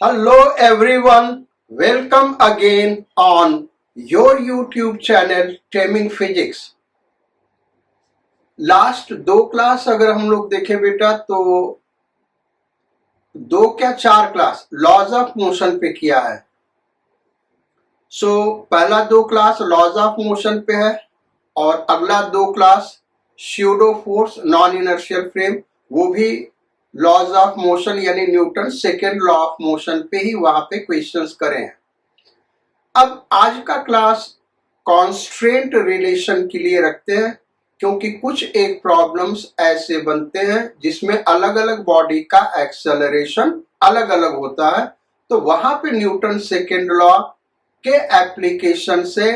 Hello everyone, welcome again on your YouTube channel Taming Physics। Last दो class अगर हम लोग देखें बेटा तो दो क्या चार क्लास लॉज ऑफ मोशन पे किया है। पहला दो क्लास लॉज ऑफ मोशन पे है और अगला दो class pseudo force non inertial frame, वो भी लॉज ऑफ मोशन यानी Newton second law of motion पे ही वहां पे क्वेश्चंस करे हैं। अब आज का क्लास कॉन्स्ट्रेंट रिलेशन के लिए रखते हैं, क्योंकि कुछ एक प्रॉब्लम्स ऐसे बनते हैं जिसमें अलग अलग बॉडी का एक्सेलरेशन अलग अलग होता है। तो वहां पे न्यूटन सेकेंड लॉ के एप्लीकेशन से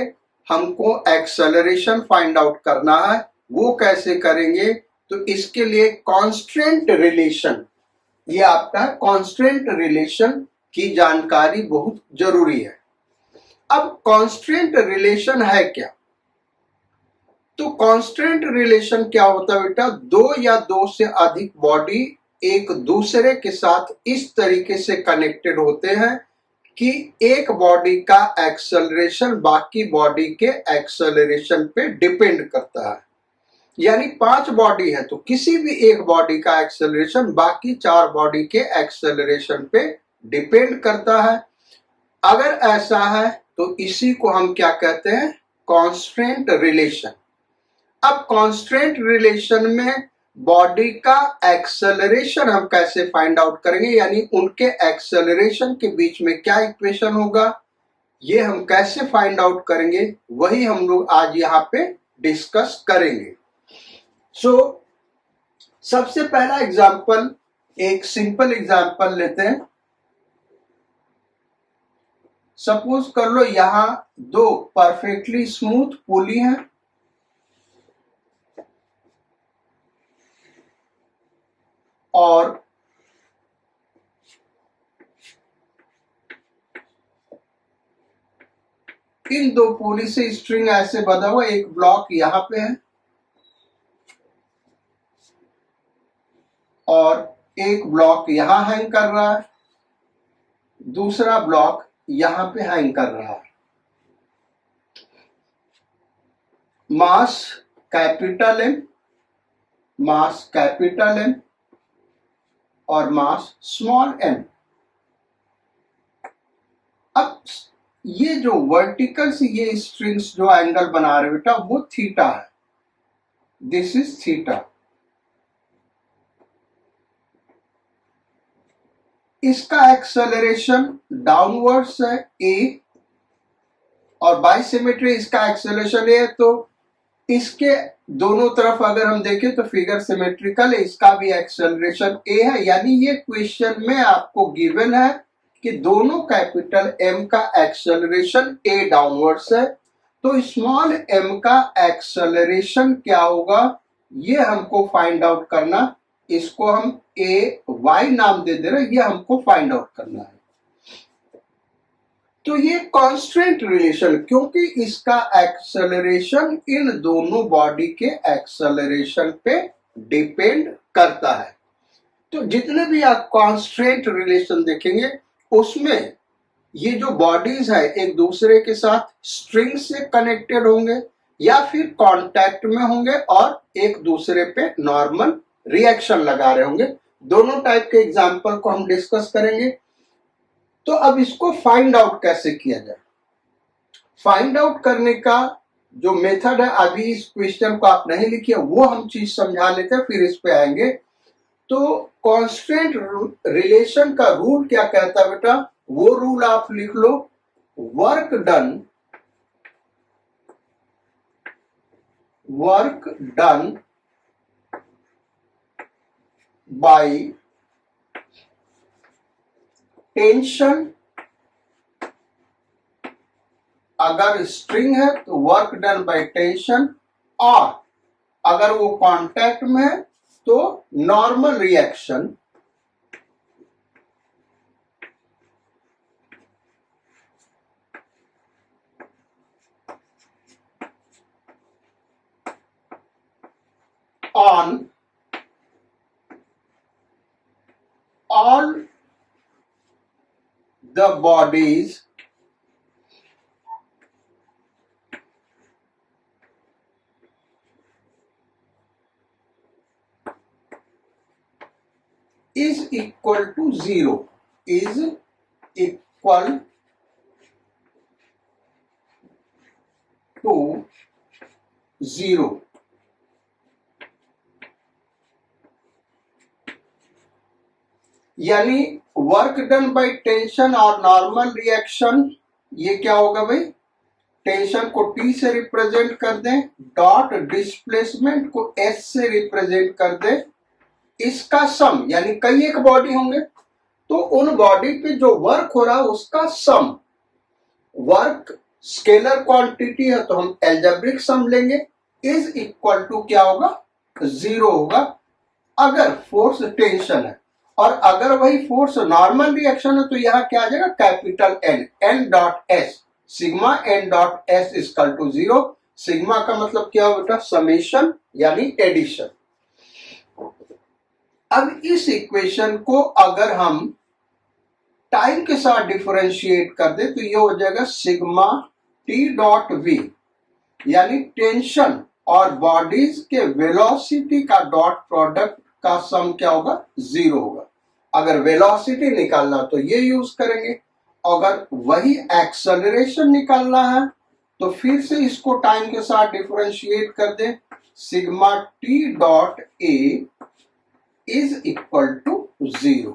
हमको एक्सेलरेशन फाइंड आउट करना है। वो कैसे करेंगे? तो इसके लिए कॉन्स्ट्रेंट रिलेशन, ये आपका कॉन्स्ट्रेंट रिलेशन की जानकारी बहुत जरूरी है। अब कांस्टेंट रिलेशन है क्या? तो कांस्टेंट रिलेशन क्या होता है बेटा? दो या दो से अधिक बॉडी एक दूसरे के साथ इस तरीके से कनेक्टेड होते हैं कि एक बॉडी का एक्सेलरेशन बाकी बॉडी के एक्सेलरेशन पे डिपेंड करता है। यानी 5 बॉडी है तो किसी भी एक बॉडी का एक्सेलरेशन बाकी 4 बॉडी के एक्सेलरेशन पे डिपेंड करता है। अगर ऐसा है तो इसी को हम क्या कहते हैं? Constant relation. अब कांस्टेंट रिलेशन में बॉडी का एक्सेलरेशन हम कैसे फाइंड आउट करेंगे, यानी उनके एक्सेलरेशन के बीच में क्या इक्वेशन होगा, ये हम कैसे फाइंड आउट करेंगे, वही हम लोग आज यहाँ पे डिस्कस करेंगे। सबसे पहला एग्जांपल, एक सिंपल एग्जांपल लेते हैं। सपोज कर लो यहां दो परफेक्टली स्मूथ पुली हैं और इन दो पुली से स्ट्रिंग ऐसे बंधा हुआ, एक ब्लॉक यहां पे है और एक ब्लॉक यहां हैंग कर रहा है, दूसरा ब्लॉक यहां पे हैंग कर रहा है। Mass capital M, mass capital M और मास स्मॉल एम। अब ये जो वर्टिकल से ये स्ट्रिंग्स जो एंगल बना रहे बेटा वो थीटा है, दिस इज थीटा। इसका एक्सेलरेशन डाउनवर्ड्स है ए और बाई सिमेट्री इसका एक्सेलरेशन है, तो इसके दोनों तरफ अगर हम देखें तो फिगर सिमेट्रिकल है, इसका भी एक्सेलरेशन ए है। यानी ये क्वेश्चन में आपको गिवन है कि दोनों कैपिटल एम का एक्सेलरेशन ए डाउनवर्ड्स है, तो स्मॉल एम का एक्सेलरेशन क्या होगा ये हमको फाइंड आउट करना। इसको हम ए वाई नाम दे दे रहे, ये हमको फाइंड आउट करना है। तो ये कांस्टेंट रिलेशन, क्योंकि इसका एक्सेलरेशन इन दोनों बॉडी के एक्सेलरेशन पे डिपेंड करता है। तो जितने भी आप कांस्टेंट रिलेशन देखेंगे उसमें ये जो बॉडीज है एक दूसरे के साथ स्ट्रिंग से कनेक्टेड होंगे या फिर कांटेक्ट में होंगे और एक दूसरे पे नॉर्मल रिएक्शन लगा रहे होंगे। दोनों टाइप के एग्जाम्पल को हम डिस्कस करेंगे। तो अब इसको फाइंड आउट कैसे किया जाए? फाइंड आउट करने का जो मेथड है, अभी इस क्वेश्चन को आप नहीं लिखिए, वो हम चीज समझा लेते हैं फिर इस पे आएंगे। तो कांस्टेंट रिलेशन का रूल क्या कहता है बेटा? वो रूल आप लिख लो, वर्क डन बाय टेंशन। अगर स्ट्रिंग है तो वर्क डन बाय टेंशन, और अगर वो कांटेक्ट में है तो normal reaction on all the bodies is equal to 0, is equal to 0. यानी वर्क डन बाय टेंशन और नॉर्मल रिएक्शन, ये क्या होगा भाई, टेंशन को T से रिप्रेजेंट कर दें, डॉट डिस्प्लेसमेंट को S से रिप्रेजेंट कर दें, इसका सम, यानी कई एक बॉडी होंगे तो उन बॉडी पे जो वर्क हो रहा है उसका सम, वर्क स्केलर क्वांटिटी है तो हम एल्जेब्रिक सम लेंगे, इज इक्वल टू क्या होगा, 0 होगा अगर फोर्स टेंशन है। और अगर वही फोर्स नॉर्मल रिएक्शन है तो यहां क्या आ जाएगा, capital N, N dot S, sigma N dot S equal to 0। Sigma का मतलब क्या होगा, समेशन यानी एडिशन। अब इस इक्वेशन को अगर हम टाइम के साथ डिफरेंशिएट कर दे तो ये हो जाएगा सिग्मा T डॉट V, यानी टेंशन और बॉडीज के वेलोसिटी का डॉट प्रोडक्ट का सम क्या होगा, 0 होगा। अगर वेलोसिटी निकालना तो ये यूज करेंगे, अगर वही एक्सेलरेशन निकालना है तो फिर से इसको टाइम के साथ डिफरेंशिएट कर दें, sigma T dot A is equal to 0।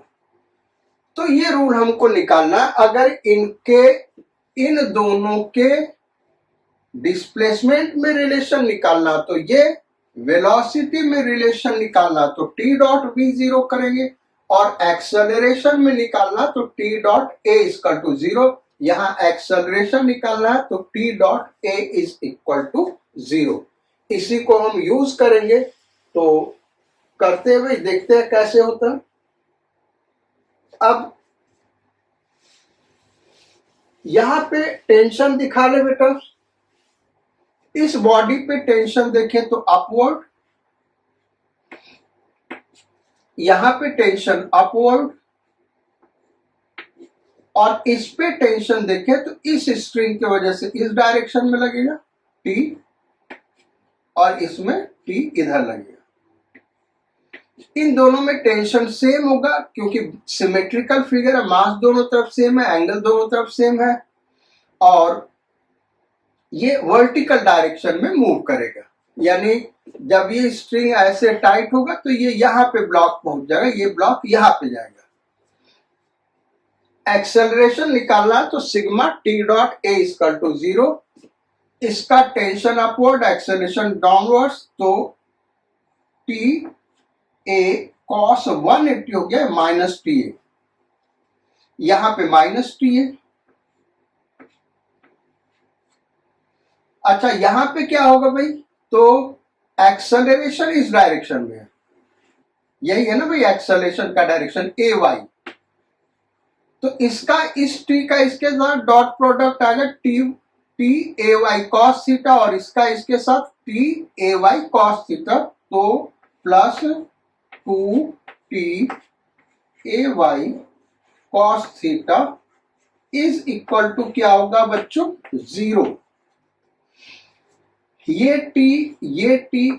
तो ये रूल हमको निकालना है, अगर इन दोनों के डिस्प्लेसमेंट में रिलेशन निकालना तो ये, वेलोसिटी में रिलेशन निकालना तो T डॉट V 0 करेंगे, और एक्सेलरेशन में निकालना तो T dot A equal to 0। यहां एक्सेलरेशन निकालना है तो T dot A is equal to 0। इसी को हम यूज करेंगे, तो करते हुए देखते हैं कैसे होता है। अब यहां पे टेंशन दिखा ले बेटा, इस बॉडी पे टेंशन देखें तो अपवर्ड, यहां पे टेंशन अपवर्ड, और इस पे टेंशन देखें तो इस स्ट्रिंग की वजह से इस डायरेक्शन में लगेगा T, और इसमें T इधर लगेगा। इन दोनों में टेंशन सेम होगा क्योंकि सिमेट्रिकल फिगर है, मास दोनों तरफ सेम है, एंगल दोनों तरफ सेम है, और ये वर्टिकल डायरेक्शन में मूव करेगा। यानी जब ये स्ट्रिंग ऐसे टाइट होगा तो ये यहां पे ब्लॉक पहुंच जाएगा, ये ब्लॉक यहां पे जाएगा। एक्सेलरेशन निकालना तो sigma T dot A equal to 0, इसका टेंशन अपवर्ड, एक्सेलरेशन डाउनवर्ड्स, तो T A cos 180 हो गया माइनस TA, यहां पे माइनस TA। अच्छा यहां पे क्या होगा भाई, तो एक्सेलरेशन इस डायरेक्शन में है, यही है ना भाई एक्सेलरेशन का डायरेक्शन AY, तो इसका इस T का इसके साथ डॉट प्रोडक्ट आ गया T AY cos थीटा, और इसका इसके साथ T AY cos थीटा, तो plus 2T AY cos theta is equal to क्या होगा बच्चों, 0। ये T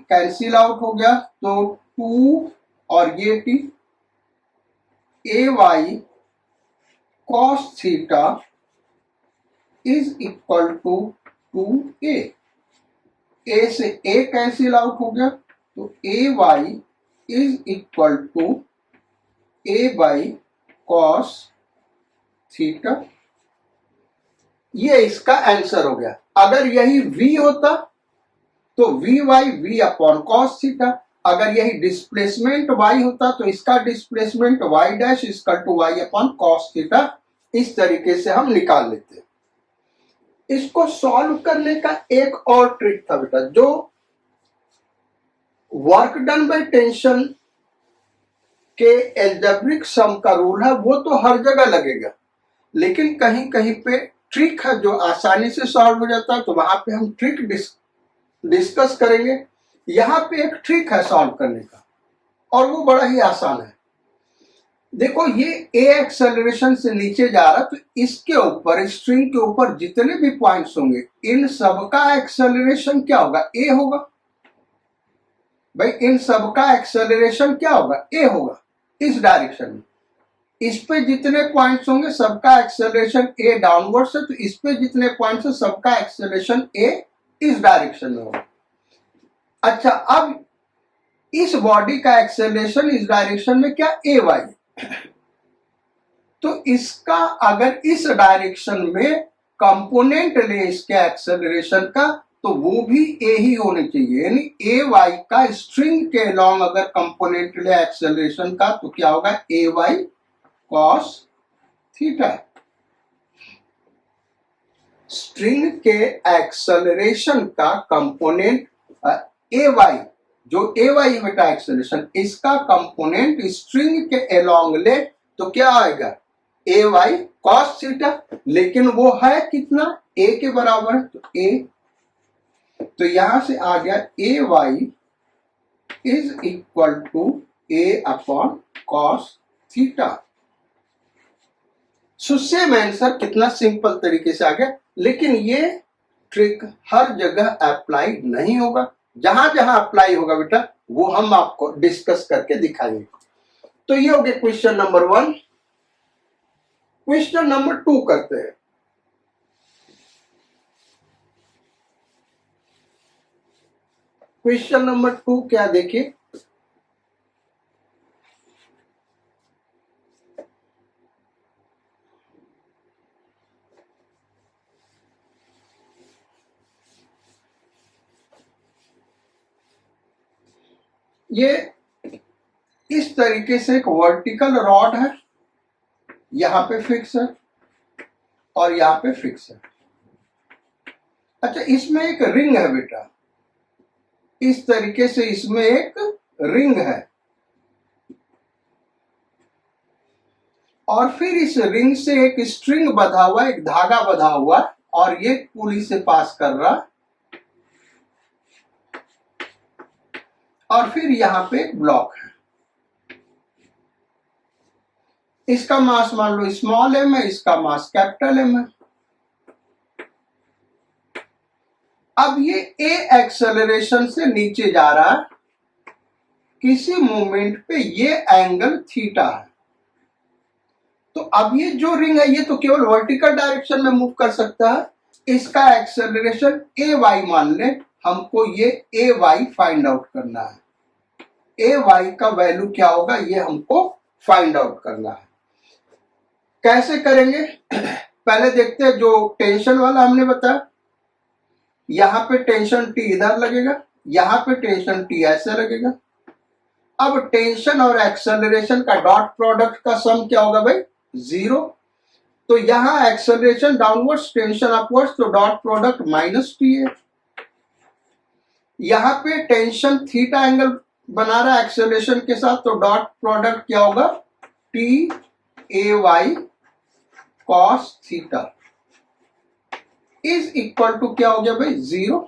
कैंसिल आउट हो गया, तो 2 और ये T, AY cos theta is equal to 2A, A से A कैंसिल आउट हो गया, तो AY इज इक्वल टू A बाई cos थीटा। ये इसका आंसर हो गया। अगर यही V होता तो V अपॉन cos थीटा, अगर यही डिस्प्लेसमेंट y होता तो इसका displacement y dash equal to y upon cos theta. इस तरीके से हम निकाल लेते हैं। इसको सॉल्व करने का एक और ट्रिक था बेटा, जो वर्क डन बाय टेंशन के एल्जेब्रिक सम का रूल है वो तो हर जगह लगेगा, लेकिन कहीं कहीं पे ट्रिक है जो आसानी से सॉल्व हो जाता है, तो वहां पे हम ट्रिक डिस्कस करेंगे। यहां पे एक ट्रिक है सॉल्व करने का और वो बड़ा ही आसान है। देखो ये ए एक्सेलरेशन से नीचे जा रहा, तो इसके ऊपर, स्ट्रिंग के ऊपर जितने भी पॉइंट्स होंगे इन सबका एक्सेलरेशन क्या होगा, ए होगा। भाई इन सबका एक्सेलरेशन क्या होगा, ए होगा इस डायरेक्शन में। इस पे जितने पॉइंट्स होंगे सबका एक्सेलरेशन ए डाउनवर्ड से, तो इस पे जितने पॉइंट्स है सबका एक्सेलरेशन ए इस डायरेक्शन में होगा। अच्छा, अब इस बॉडी का एक्सेलरेशन इस डायरेक्शन में क्या, ए वाई। तो इसका अगर इस डायरेक्शन में कंपोनेंट ले इसके एक्सेलरेशन का, तो वो भी ए ही होने चाहिए, यानी ए वाई का स्ट्रिंग के अलोंग अगर कंपोनेंट ले एक्सेलरेशन का, तो क्या होगा, a Y cos theta. String के एक्सेलरेशन का कंपोनेंट ए वाई, जो ए वाई बेटा एक्सेलरेशन, इसका कंपोनेंट स्ट्रिंग के अलोंग ले, तो क्या आएगा, ए वाई कॉस थीटा। लेकिन वो है कितना, ए के बराबर, तो ए, तो यहां से आ गया a y is equal to A upon cos theta. So same answer, कितना सिंपल तरीके से आ गया। लेकिन ये ट्रिक हर जगह अप्लाई नहीं होगा, जहां जहां अप्लाई होगा बेटा वो हम आपको डिस्कस करके दिखाएंगे। तो ये हो गया क्वेश्चन नंबर 1। क्वेश्चन नंबर 2 करते हैं। क्वेश्चन नंबर 2 क्या देखिए, ये इस तरीके से एक वर्टिकल रॉड है, यहां पे फिक्स है और यहां पे फिक्स है। अच्छा, इसमें एक रिंग है बेटा, इस तरीके से इसमें एक रिंग है, और फिर इस रिंग से एक स्ट्रिंग बंधा हुआ, एक धागा बंधा हुआ, और ये पुली से पास कर रहा, और फिर यहां पे एक ब्लॉक है, इसका मास मान लो स्मॉल एम है, इसका मास कैपिटल एम है। अब ये ए एक्सेलरेशन से नीचे जा रहा है, किसी मोमेंट पे ये एंगल थीटा है। तो अब ये जो रिंग है ये तो केवल वर्टिकल डायरेक्शन में मूव कर सकता है, इसका एक्सेलरेशन ए वाई मान ले, हमको ये ए वाई फाइंड आउट करना है। ए वाई का वैल्यू क्या होगा ये हमको फाइंड आउट करना है। कैसे करेंगे, पहले देखते हैं जो टेंशन वाला हमने बताया, यहां पे टेंशन टी इधर लगेगा, यहां पे टेंशन टी ऐसे लगेगा। अब टेंशन और एक्सेलरेशन का डॉट प्रोडक्ट का सम क्या होगा भाई, 0। तो यहां एक्सेलरेशन डाउनवर्ड्स, टेंशन अपवर्ड्स, तो डॉट प्रोडक्ट माइनस टी है। यहां पे टेंशन थीटा एंगल बना रहा है एक्सेलरेशन के साथ, तो डॉट प्रोडक्ट क्या होगा, T A Y cos theta is equal to क्या हो गया भाई, 0।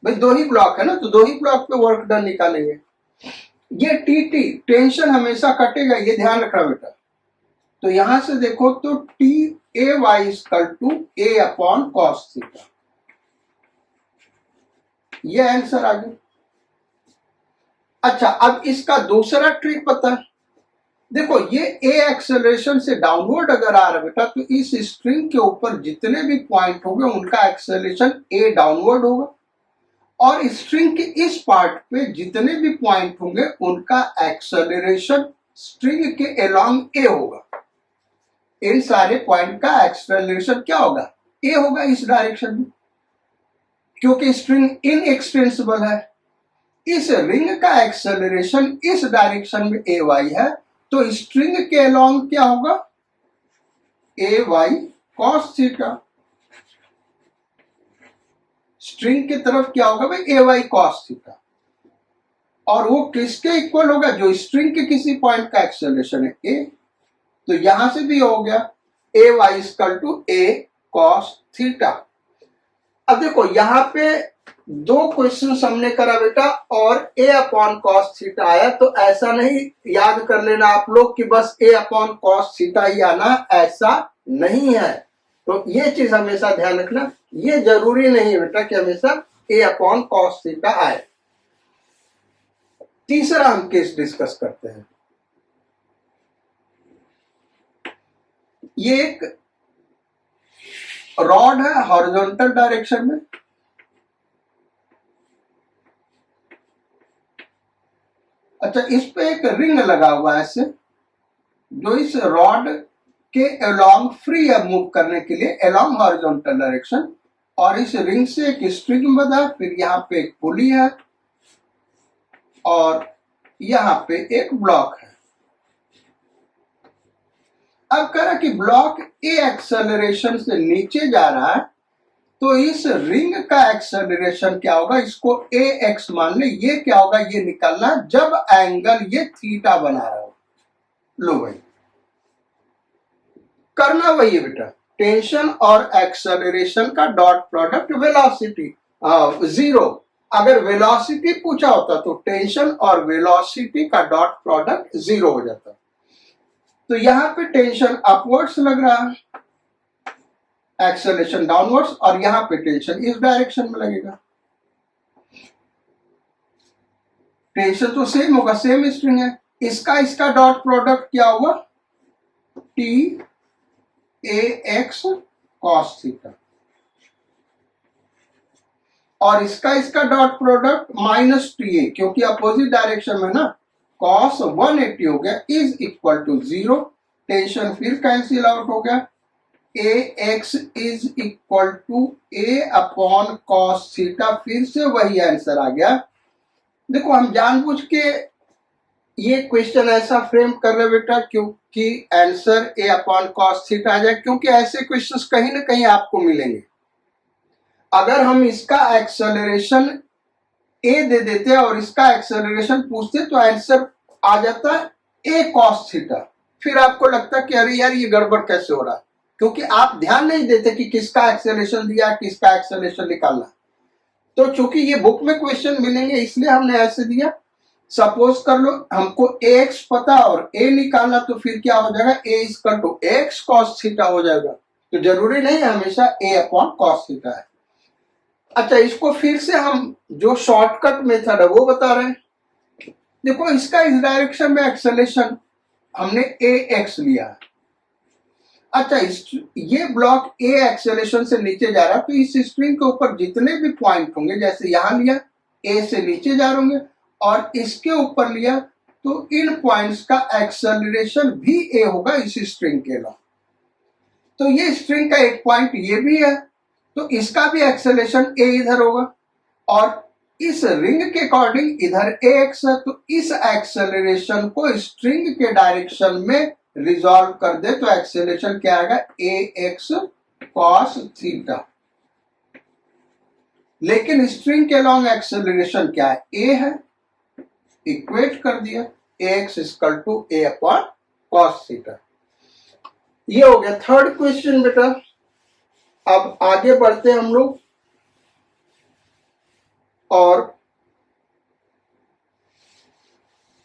भाई दो ही ब्लॉक है ना, तो दो ही ब्लॉक पे वर्क डन निकालेंगे। ये टी टी टेंशन हमेशा कटेगा, ये ध्यान रखना बेटा। तो यहां से देखो तो T A Y equal to A upon cos theta, ये आंसर आ गया। अच्छा, अब इसका दूसरा ट्रिक पता है, देखो ये ए एक्सेलरेशन से डाउनवर्ड अगर आ रहा है बेटा, तो इस स्ट्रिंग के ऊपर जितने भी पॉइंट होंगे उनका एक्सेलरेशन ए डाउनवर्ड होगा, और स्ट्रिंग के इस पार्ट पे जितने भी पॉइंट होंगे उनका एक्सेलरेशन स्ट्रिंग के अलोंग ए होगा। इन सारे पॉइंट का एक्सेलरेशन क्या होगा, ए होगा इस डायरेक्शन में, क्योंकि स्ट्रिंग इनएक्सटेंसिबल है। इस रिंग का एक्सेलरेशन इस डायरेक्शन में ए वाई है, तो स्ट्रिंग के अलोंग क्या होगा, a Y cos theta. String की तरफ क्या होगा भाई, ए वाई कॉस थीटा, और वो किसके इक्वल होगा, जो स्ट्रिंग के किसी पॉइंट का एक्सेलरेशन है ए। तो यहां से भी हो गया a Y equal to a cos theta. अब देखो यहाँ पे दो क्वेश्चन हमने करा बेटा और a अपॉन कॉस थीटा आया, तो ऐसा नहीं याद कर लेना आप लोग कि बस a अपॉन कॉस थीटा ही आना, ऐसा नहीं है। तो ये चीज हमेशा ध्यान रखना, ये जरूरी नहीं है बेटा कि हमेशा a अपॉन कॉस थीटा आए। तीसरा हम केस डिस्कस करते हैं। ये एक रॉड है हॉरिजॉन्टल डायरेक्शन में, अच्छा इस पे एक रिंग लगा हुआ है ऐसे, जो इस रॉड के अलोंग फ्री है मूव करने के लिए अलोंग हॉरिजॉन्टल डायरेक्शन, और इस रिंग से एक स्ट्रिंग बंधा, फिर यहाँ पे एक पुली है और यहाँ पे एक ब्लॉक है। अब कह रहा कि ब्लॉक ए एक्सेलरेशन से नीचे जा रहा है, तो इस रिंग का एक्सेलरेशन क्या होगा, इसको ए एक्स मान ले, ये क्या होगा ये निकालना जब एंगल ये थीटा बना रहा हो। लो भाई करना वही है बेटा, टेंशन और एक्सेलरेशन का डॉट प्रोडक्ट वेलोसिटी जीरो। अगर वेलोसिटी पूछा होता तो टेंशन और वेलोसिटी का डॉट प्रोडक्ट जीरो हो जाता। तो यहां पे टेंशन अपवर्ड्स लग रहा है, एक्सेलरेशन डाउनवर्ड्स, और यहां पे टेंशन इस डायरेक्शन में लगेगा। टेंशन तो सेम होगा, सेम स्ट्रिंग है, इसका डॉट प्रोडक्ट क्या हुआ, T a x cos theta, और इसका dot product minus T a, क्योंकि अपोजिट डायरेक्शन में ना, कॉस 180 हो गया is equal to zero, tension फिर कैंसिल आउट हो गया, a x is equal to A upon cos theta, फिर से वही आंसर आ गया। देखो हम जानबूझ के ये क्वेश्चन ऐसा फ्रेम कर रहे बेटा क्योंकि answer a upon cos theta आ जाए, क्योंकि ऐसे क्वेश्चंस कहीं ना कहीं आपको मिलेंगे। अगर हम इसका एक्सेलरेशन ए दे देते और इसका एक्सेलरेशन पूछते तो आंसर आ जाता ए कॉस थीटा, फिर आपको लगता कि अरे यार ये गड़बड़ कैसे हो रहा है, क्योंकि आप ध्यान नहीं देते कि किसका एक्सेलरेशन दिया, किसका एक्सेलरेशन निकालना। तो चूंकि ये बुक में क्वेश्चन मिलेंगे इसलिए हमने ऐसे दिया। सपोज कर लो हमको एक्स पता और ए निकालना, तो फिर क्या हो जाएगा, a equal to x cos theta हो जाएगा। तो जरूरी नहीं है हमेशा ए अपॉन कॉस थीटा है। अच्छा इसको फिर से हम जो शॉर्टकट मेथड है वो बता रहे हैं। देखो इसका इस डायरेक्शन में एक्सेलरेशन हमने ए एक्स लिया, अच्छा ये ब्लॉक ए एक्सेलरेशन से नीचे जा रहा है, तो इस स्ट्रिंग के ऊपर जितने भी पॉइंट होंगे, जैसे यहां लिया ए से नीचे जा रहे होंगे और इसके ऊपर लिया, तो इन पॉइंट्स का एक्सेलरेशन भी ए होगा इस स्ट्रिंग के अलावा। तो ये स्ट्रिंग का एक पॉइंट ये भी है, तो इसका भी एक्सेलरेशन ए इधर होगा, और इस रिंग के अकॉर्डिंग इधर ए एक्स है, तो इस एक्सेलरेशन को स्ट्रिंग के डायरेक्शन में रिजॉल्व कर दे तो एक्सेलरेशन क्या आएगा, ए एक्स कॉस थीटा। लेकिन स्ट्रिंग के अलोंग एक्सेलरेशन क्या है, ए है, इक्वेट कर दिया, a x equal to A upon cos theta. ये हो गया थर्ड क्वेश्चन बेटा। अब आगे बढ़ते हम लोग और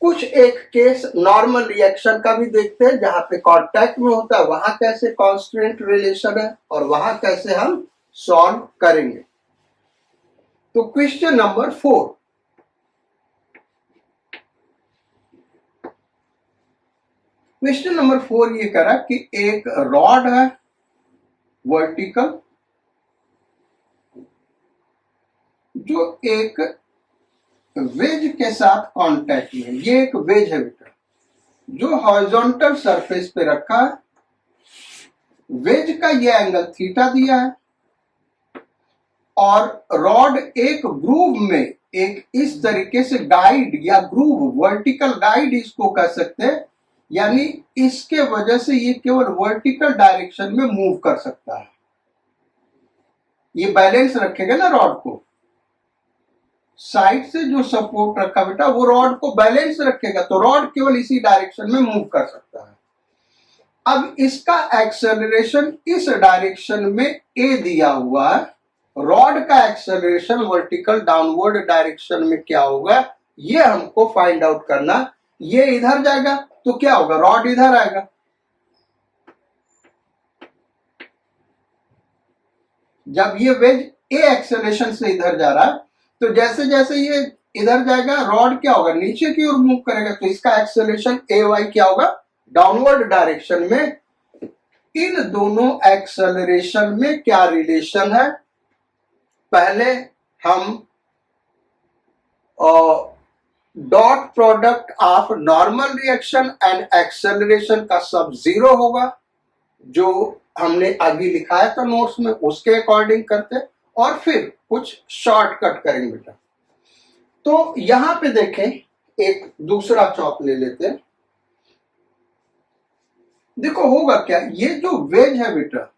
कुछ एक केस नॉर्मल रिएक्शन का भी देखते हैं, जहां पे कांटेक्ट में होता है वहां कैसे कांस्टेंट रिलेशन है और वहां कैसे हम सॉल्व करेंगे। तो क्वेश्चन नंबर 4, क्वेश्चन नंबर 4 ये करा कि एक रॉड है वर्टिकल, जो एक वेज के साथ कांटेक्ट में, ये एक वेज है बेटा जो हॉरिजॉन्टल सरफेस पे रखा है, वेज का ये एंगल थीटा दिया है, और रॉड एक ग्रूव में एक इस तरीके से गाइड या ग्रूव, वर्टिकल गाइड इसको कह सकते हैं, यानी इसके वजह से ये केवल वर्टिकल डायरेक्शन में मूव कर सकता है। ये बैलेंस रखेगा ना रॉड को, साइड से जो सपोर्ट रखा बेटा वो रॉड को बैलेंस रखेगा, तो रॉड केवल इसी डायरेक्शन में मूव कर सकता है। अब इसका एक्सेलरेशन इस डायरेक्शन में ए दिया हुआ है, रॉड का एक्सेलरेशन वर्टिकल डाउनवर्ड डायरेक्शन में क्या होगा, ये हमको फाइंड आउट करना। ये इधर जाएगा तो क्या होगा, रॉड इधर आएगा। जब ये वेज ए एक्सेलरेशन से इधर जा रहा है तो जैसे जैसे ये इधर जाएगा रॉड क्या होगा, नीचे की ओर मूव करेगा, तो इसका एक्सेलरेशन ए वाई क्या होगा, डाउनवर्ड डायरेक्शन में। इन दोनों एक्सेलरेशन में क्या रिलेशन है, पहले हम dot product of normal reaction and acceleration का सब जीरो होगा, जो हमने अभी लिखाया था नोट्स में, उसके अकॉर्डिंग करते और फिर कुछ शॉर्टकट करेंगे बेटा। तो यहां पे देखें, एक दूसरा चौक ले लेते हैं। देखो होगा क्या, ये जो वेज है बेटा,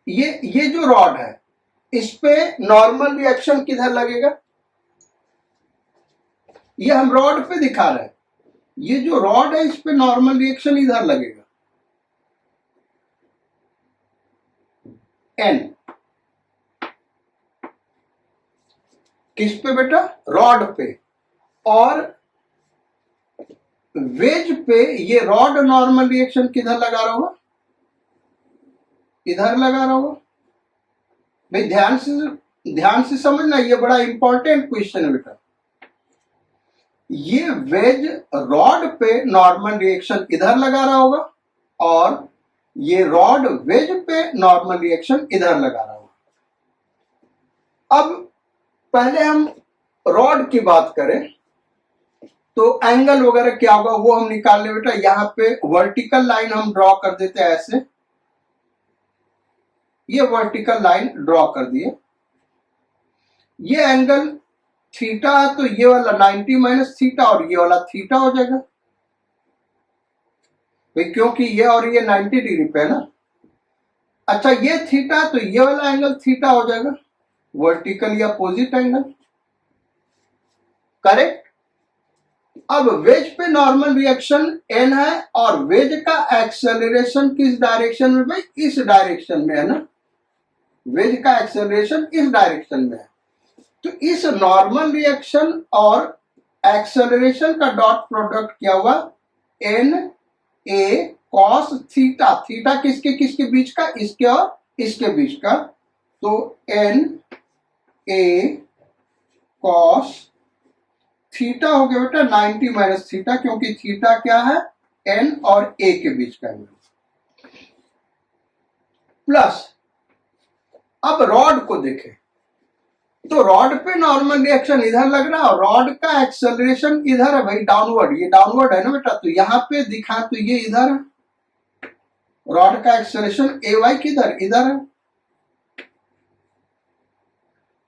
ये जो रॉड है, इस पे नॉर्मल रिएक्शन किधर लगेगा, ये हम रॉड पे दिखा रहे हैं। ये जो रॉड है इस पे नॉर्मल रिएक्शन इधर लगेगा, एन। किस पे बेटा, रॉड पे। और वेज पे ये रॉड नॉर्मल रिएक्शन किधर लगा रहा होगा, इधर लगा रहा होगा। भाई ध्यान से समझना, ये बड़ा इंपॉर्टेंट क्वेश्चन है बेटा। ये वेज रॉड पे नॉर्मल रिएक्शन इधर लगा रहा होगा और ये रॉड वेज पे नॉर्मल रिएक्शन इधर लगा रहा होगा। अब पहले हम रॉड की बात करें तो एंगल वगैरह क्या होगा वो हम निकाल ले बेटा। यहां पे वर्टिकल लाइन हम ड्रॉ कर देते हैं ऐसे, ये वर्टिकल लाइन ड्रॉ कर दिए। ये एंगल थीटा है तो ये वाला 90 माइनस थीटा और ये वाला थीटा हो जाएगा भाई, क्योंकि ये और ये 90 डिग्री पे है ना। अच्छा ये थीटा है तो ये वाला एंगल थीटा हो जाएगा, वर्टिकल या अपोजिट एंगल, करेक्ट। अब वेज पे नॉर्मल रिएक्शन एन है और वेज का एक्सेलरेशन किस डायरेक्शन में भाई, इस डायरेक्शन में है ना। वेज का एक्सेलरेशन इस डायरेक्शन में है, तो इस नॉर्मल रिएक्शन और एक्सेलरेशन का डॉट प्रोडक्ट क्या हुआ, N A cos theta. Theta किसके किसके बीच का, इसके और इसके बीच का, तो एन ए कॉस थीटा हो गया बेटा 90 माइनस थीटा, क्योंकि थीटा क्या है, एन और ए के बीच का एंगल, प्लस। अब रॉड को देखें तो रॉड पे नॉर्मल रिएक्शन इधर लग रहा है और रॉड का एक्सेलरेशन इधर है भाई, डाउनवर्ड। ये डाउनवर्ड है ना बेटा, तो यहां पे दिखा तो ये इधर है, रॉड का एक्सेलरेशन ए वाई किधर, इधर है।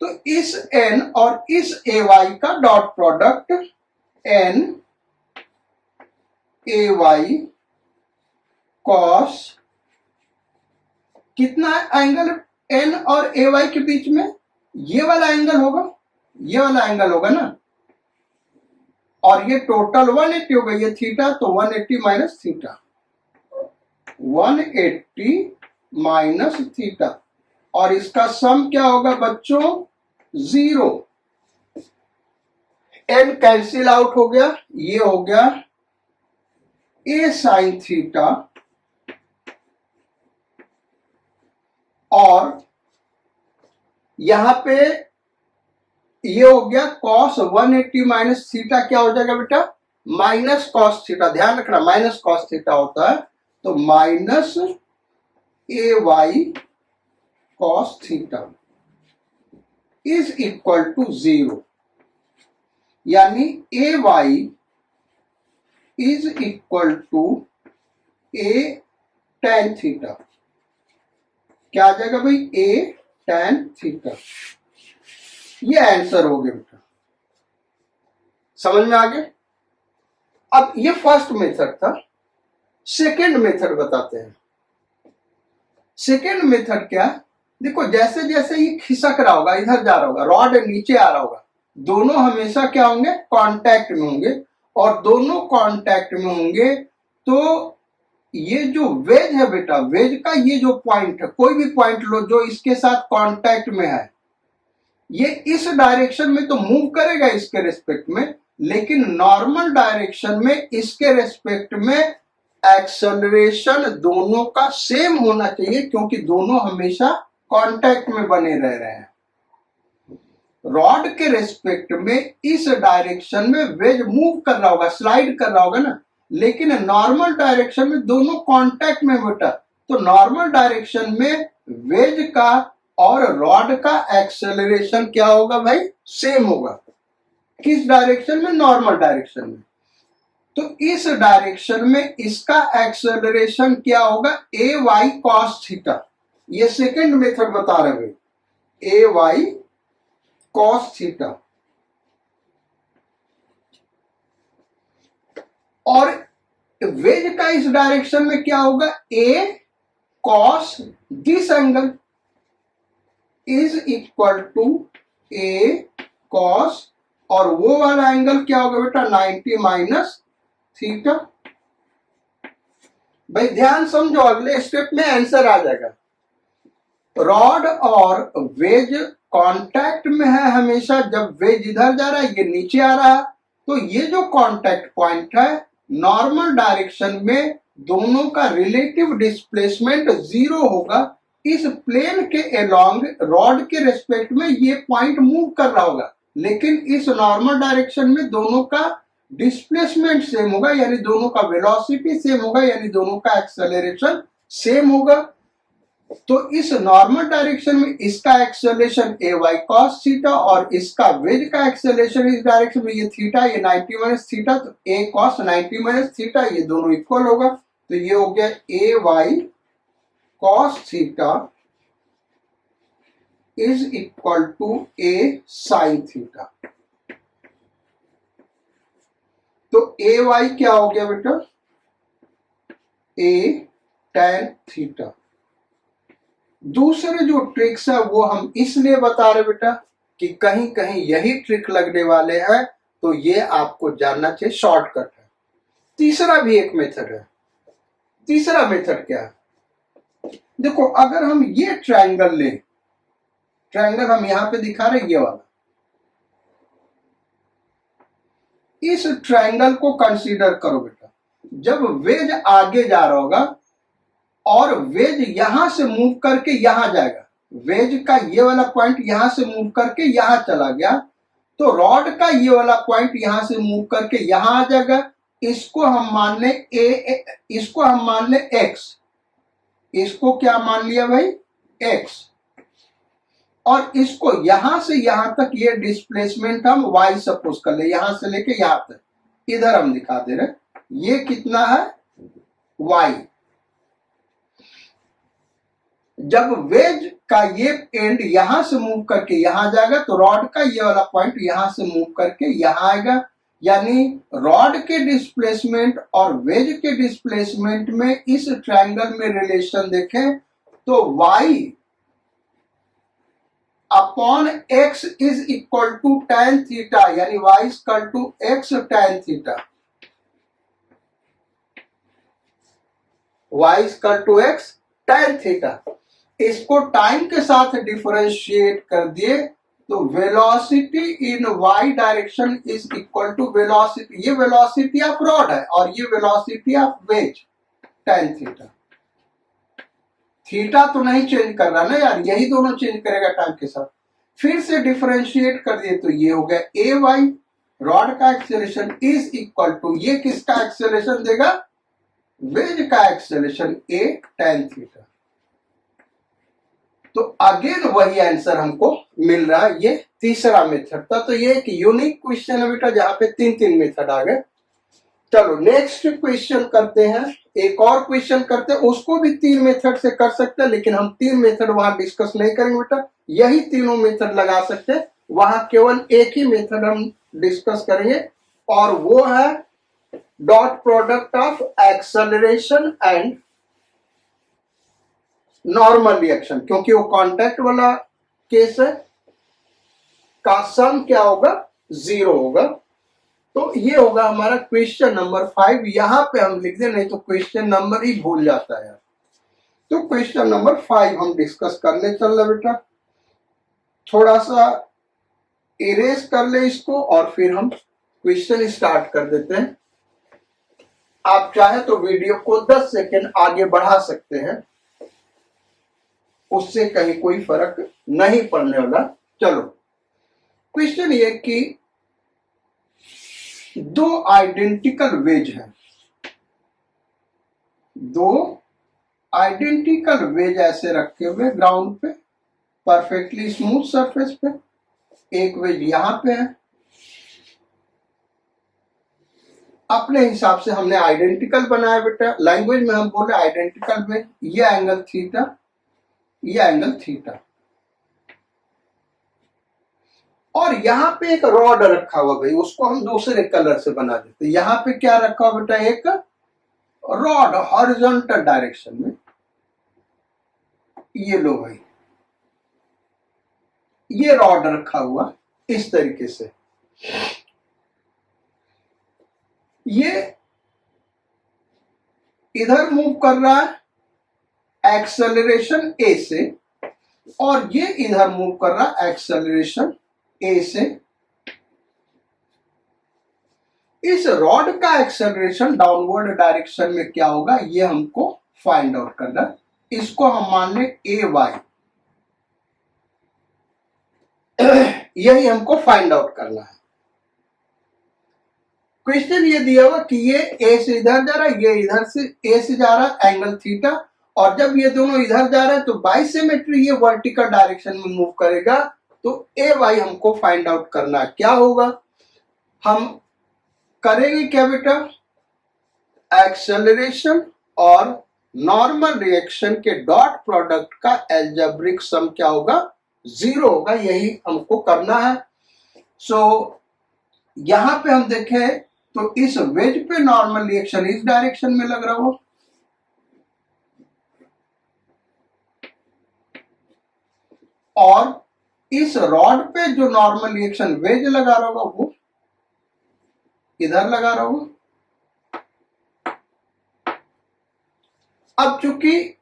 तो इस एन और इस ए वाई का dot product N A Y cos कितना एंगल एन और ए वाई के बीच में, ये वाला एंगल होगा, ये वाला एंगल होगा ना, और ये टोटल 180 होगा, ये थीटा तो 180 माइनस थीटा, 180 माइनस थीटा, और इसका सम क्या होगा बच्चों, 0। एन कैंसिल आउट हो गया, ये हो गया ए साइन थीटा, और यहां पे ये हो गया कॉस 180 माइनस थीटा, क्या हो जाएगा बेटा, माइनस कॉस थीटा। ध्यान रखना माइनस कॉस थीटा होता है, तो minus a Y cos theta is equal to 0, यानी a y is equal to a tan theta. क्या आ जाएगा भाई, ए टेन थीटा। ये आंसर हो गया बेटा, समझ में आ गया। अब ये फर्स्ट मेथड था, सेकेंड मेथड बताते हैं। सेकेंड मेथड क्या, देखो जैसे जैसे ये खिसक रहा होगा, इधर जा रहा होगा, रॉड नीचे आ रहा होगा, दोनों हमेशा क्या होंगे, कांटेक्ट में होंगे, और दोनों कांटेक्ट में होंगे तो ये जो वेज है बेटा, वेज का ये जो पॉइंट है, कोई भी पॉइंट लो जो इसके साथ कांटेक्ट में है, ये इस डायरेक्शन में तो मूव करेगा इसके रेस्पेक्ट में, लेकिन नॉर्मल डायरेक्शन में इसके रेस्पेक्ट में एक्सेलरेशन दोनों का सेम होना चाहिए, क्योंकि दोनों हमेशा कांटेक्ट में बने रह रहे हैं। रॉड के रेस्पेक्ट में इस डायरेक्शन में वेज मूव कर रहा होगा, स्लाइड कर रहा होगा ना, लेकिन नॉर्मल डायरेक्शन में दोनों कांटेक्ट में बेटा, तो नॉर्मल डायरेक्शन में वेज का और रॉड का एक्सेलरेशन क्या होगा भाई, सेम होगा। किस डायरेक्शन में, नॉर्मल डायरेक्शन में। तो इस डायरेक्शन में इसका एक्सेलरेशन क्या होगा, ए वाई कॉस थीटा। ये सेकेंड मेथड बता रहे भाई, ए वाई कॉस थीटा। और वेज का इस डायरेक्शन में क्या होगा, a cos this angle is equal to a cos, और वो वाला एंगल क्या होगा बेटा, 90 माइनस थीटा। भाई ध्यान समझो, अगले स्टेप में आंसर आ जाएगा। रॉड और वेज कांटेक्ट में है हमेशा, जब वेज इधर जा रहा है ये नीचे आ रहा है, तो ये जो कांटेक्ट पॉइंट है नॉर्मल डायरेक्शन में दोनों का रिलेटिव डिस्प्लेसमेंट 0 होगा। इस प्लेन के अलोंग रॉड के रेस्पेक्ट में ये पॉइंट मूव कर रहा होगा, लेकिन इस नॉर्मल डायरेक्शन में दोनों का डिस्प्लेसमेंट सेम होगा, यानी दोनों का वेलोसिटी सेम होगा, यानी दोनों का एक्सेलरेशन सेम होगा। तो इस नॉर्मल डायरेक्शन में इसका एक्सेलरेशन ए वाई कॉस थीटा, और इसका वेज का एक्सेलरेशन इस डायरेक्शन में ये थीटा, ये 90 माइनस थीटा, तो ए कॉस 90 माइनस थीटा, ये दोनों इक्वल होगा। तो ये हो गया a Y cos theta is equal to a sine theta. तो ए वाई क्या हो गया बेटा, ए tan थीटा। दूसरे जो ट्रिक्स है वो हम इसलिए बता रहे बेटा कि कहीं कहीं यही ट्रिक लगने वाले हैं, तो ये आपको जानना चाहिए, शॉर्टकट है। तीसरा भी एक मेथड है। तीसरा मेथड क्या है, देखो अगर हम ये ट्रायंगल लें, ट्रायंगल हम यहां पे दिखा रहे ये वाला, इस ट्रायंगल को कंसीडर करो बेटा। जब वेज आगे जा रहा होगा और वेज यहां से मूव करके यहां जाएगा, वेज का ये वाला पॉइंट यहां से मूव करके यहां चला गया, तो रॉड का ये वाला पॉइंट यहां से मूव करके यहां आ जाएगा। इसको हम मान ले ए, इसको हम मान ले एक्स, इसको क्या मान लिया भाई, एक्स, और इसको यहां से यहां तक ये डिस्प्लेसमेंट हम वाई सपोज कर ले, यहां से लेके यहां तक, इधर हम दिखा दे रहे, ये कितना है, वाई। जब वेज का ये एंड यहां से मूव करके यहां जाएगा, तो रॉड का ये वाला पॉइंट यहां से मूव करके यहां आएगा, यानी रॉड के डिस्प्लेसमेंट और वेज के डिस्प्लेसमेंट में इस ट्रायंगल में रिलेशन देखें तो y upon x is equal to tan theta, यानी y is equal to x tan theta, y is equal to x tan theta. इसको टाइम के साथ डिफरेंशिएट कर दिए तो velocity in y direction is equal to velocity, ये velocity of rod है और ये velocity of wedge, tan theta. Theta तो नहीं चेंज कर रहा ना यार, यही दोनों चेंज करेगा टाइम के साथ। फिर से डिफरेंशिएट कर दिए तो ये हो गया ए वाई, रॉड का एक्सेलरेशन इज इक्वल टू, ये किसका एक्सेलरेशन देगा, वेज का एक्सेलरेशन ए tan थीटा। तो अगेन वही आंसर हमको मिल रहा है, ये तीसरा मेथड था। तो ये एक यूनिक क्वेश्चन है बेटा, जहां पे तीन तीन मेथड आ गए। चलो नेक्स्ट क्वेश्चन करते हैं, एक और क्वेश्चन करते हैं, उसको भी तीन मेथड से कर सकते हैं, लेकिन हम तीन मेथड वहां डिस्कस नहीं करेंगे बेटा, यही तीनों मेथड लगा सकते हैं, वहां केवल एक ही मेथड हम डिस्कस करेंगे, और वो है dot product of acceleration and normal reaction. क्योंकि वो कांटेक्ट वाला केस है, का सम क्या होगा, 0 होगा। तो ये होगा हमारा क्वेश्चन नंबर 5। यहां पे हम लिख दे, नहीं तो क्वेश्चन नंबर ही भूल जाता है। तो क्वेश्चन नंबर 5 हम डिस्कस करने चल रहे बेटा। थोड़ा सा इरेज कर ले इसको और फिर हम क्वेश्चन स्टार्ट कर देते हैं। आप चाहे तो वीडियो को 10 सेकेंड आगे बढ़ा सकते हैं, उससे कहीं कोई फर्क नहीं पड़ने वाला। चलो, क्वेश्चन ये कि दो आइडेंटिकल वेज हैं, दो आइडेंटिकल वेज ऐसे रखे हुए ग्राउंड पे, परफेक्टली स्मूथ सरफेस पे। एक वेज यहां पे है, अपने हिसाब से हमने आइडेंटिकल बनाया बेटा। लैंग्वेज में हम बोले आइडेंटिकल वेज, ये एंगल थीटा, ये एंगल थीटा। और यहां पे एक रॉड रखा हुआ भाई, उसको हम दूसरे कलर से बना देते। यहां पे क्या रखा हुआ बेटा, एक रॉड हॉरिजॉन्टल डायरेक्शन में। ये लो भाई, ये रॉड रखा हुआ इस तरीके से। ये इधर मूव कर रहा है एक्सेलरेशन ए से, और ये इधर मूव कर रहा है एक्सेलरेशन ए से। इस रॉड का एक्सेलरेशन डाउनवर्ड डायरेक्शन में क्या होगा, ये हमको फाइंड आउट करना। इसको हम मान ले ए वाई, यही हमको फाइंड आउट करना है। क्वेश्चन ये दिया हुआ कि ये ए से इधर जा रहा है, ये इधर से ए से जा रहा है, एंगल थीटा। और जब ये दोनों इधर जा रहे हैं तो बाइसिमेट्री, ये वर्टिकल डायरेक्शन में मूव करेगा। तो ए वाई हमको फाइंड आउट करना है। क्या होगा, हम करेंगे क्या बेटा, एक्सेलरेशन और नॉर्मल रिएक्शन के डॉट प्रोडक्ट का एल्जेब्रिक सम क्या होगा, 0 होगा। यही हमको करना है। सो यहां पे हम देखें तो इस वेज पे नॉर्मल रिएक्शन इस डायरेक्शन में लग रहा हो, और इस रॉड पे जो नॉर्मल रिएक्शन वेज लगा रहा होगा वो इधर लगा रहा होगा। अब चूंकि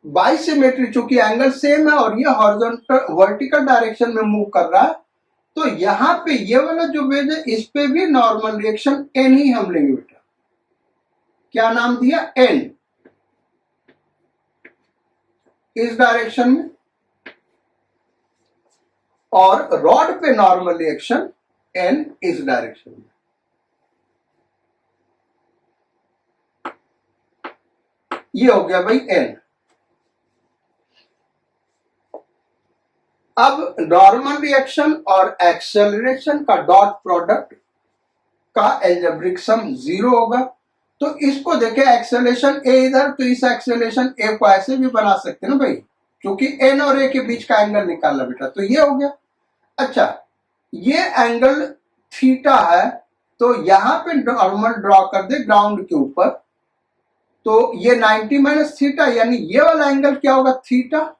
बाइसिमेट्री, चूंकि एंगल सेम है और ये हॉरिजॉन्टल वर्टिकल डायरेक्शन में मूव कर रहा है, तो यहां पे ये वाला जो वेज है इस पे भी नॉर्मल रिएक्शन एन ही हम लेंगे बेटा। क्या नाम दिया, एन, इस डायरेक्शन में, और रॉड पे नॉर्मल रिएक्शन एन इस डायरेक्शन में। ये हो गया भाई एन। अब नॉर्मल रिएक्शन और एक्सेलरेशन का डॉट प्रोडक्ट का एल्जेब्रिक सम 0 होगा। तो इसको देखें, एक्सेलरेशन ए इधर, तो इस एक्सेलरेशन ए को ऐसे भी बना सकते हैं ना भाई, क्योंकि एन और ए के बीच का एंगल निकालना बेटा। तो ये हो गया। अच्छा, ये एंगल थीटा है, तो यहां पे नॉर्मल ड्रॉ कर दे ग्राउंड के ऊपर। तो ये 90 माइनस थीटा, यानी ये वाला एंगल क्या होगा, थीटा।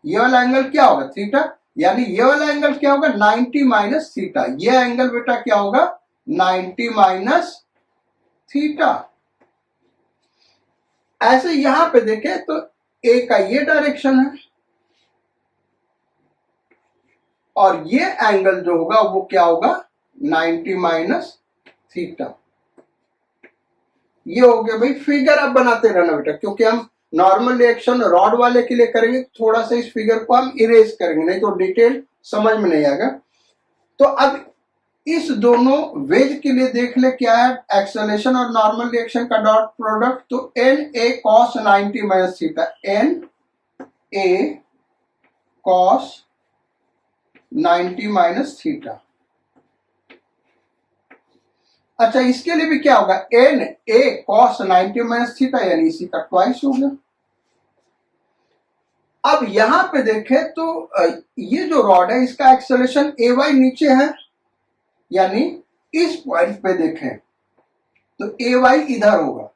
ये वाला एंगल क्या होगा, थीटा, यानी ये वाला एंगल क्या होगा, 90 माइनस थीटा। ये एंगल बेटा क्या होगा, 90 माइनस थीटा। ऐसे यहां पे देखें तो ए का ये डायरेक्शन है, और ये एंगल जो होगा वो क्या होगा, 90 माइनस थीटा। ये हो गया भाई। फिगर अब बनाते रहना बेटा, क्योंकि हम नॉर्मल रिएक्शन रॉड वाले के लिए करेंगे, थोड़ा सा इस फिगर को हम इरेज करेंगे, नहीं तो डिटेल समझ में नहीं आएगा। तो अब इस दोनों वेज के लिए देख ले क्या है, एक्सेलरेशन और नॉर्मल रिएक्शन का डॉट प्रोडक्ट। तो N A cos 90 minus theta, N A cos 90 minus theta. अच्छा, इसके लिए भी क्या होगा, N A cos 90 minus theta, यानी इसी का ट्वाइस हो गया। अब यहां पे देखें तो ये जो रॉड है इसका एक्सेलरेशन ए वाई नीचे है, यानी इस पॉइंट पे देखें तो ए वाई इधर होगा,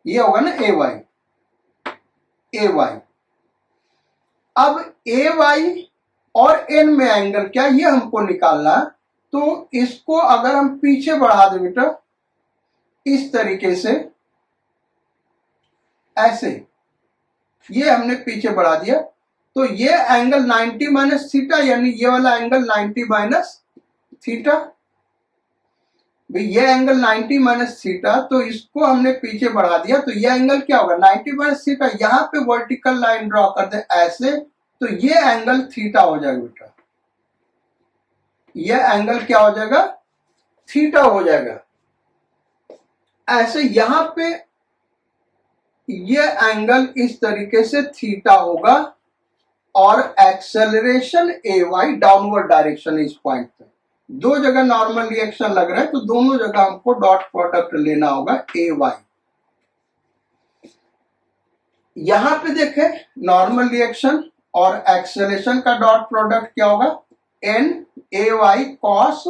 ये होगा ना ए वाई, ए वाई। अब ए वाई और एन में एंगल क्या, ये हमको निकालना है। तो इसको अगर हम पीछे बढ़ा दें बेटा इस तरीके से, ऐसे ये हमने पीछे बढ़ा दिया, तो ये एंगल 90 माइनस थीटा, यानी ये वाला एंगल 90 माइनस थीटा। ये एंगल 90 माइनस थीटा, तो इसको हमने पीछे बढ़ा दिया, तो ये एंगल क्या होगा 90 माइनस थीटा। यहां पे वर्टिकल लाइन ड्रॉ कर दे ऐसे, तो ये एंगल थीटा हो जाएगा बेटा, ये एंगल क्या हो जाएगा थीटा हो जाएगा। ऐसे यहां पे ये एंगल इस तरीके से थीटा होगा, और एक्सेलरेशन ए वाई डाउनवर्ड डायरेक्शन इस पॉइंट पे। दो जगह नॉर्मल रिएक्शन लग रहा है, तो दोनों जगह हमको डॉट प्रोडक्ट लेना होगा ए वाई। यहां पे देखें नॉर्मल रिएक्शन और एक्सेलरेशन का डॉट प्रोडक्ट क्या होगा N A Y cos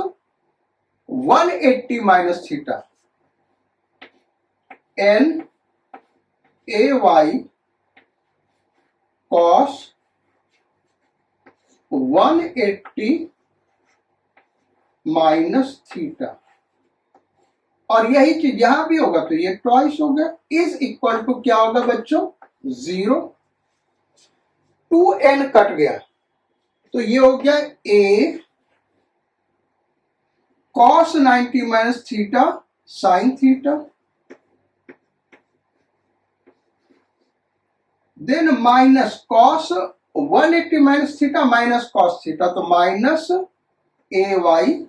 180 minus theta, N A Y cos 180 minus theta. और यही चीज यहां भी होगा, तो ये ट्वाइस हो गया, इज इक्वल टू क्या होगा बच्चों 0, 2n कट गया, तो ये हो गया a cos 90 minus theta sine theta, then minus cos 180 minus theta minus cos theta, तो minus a Y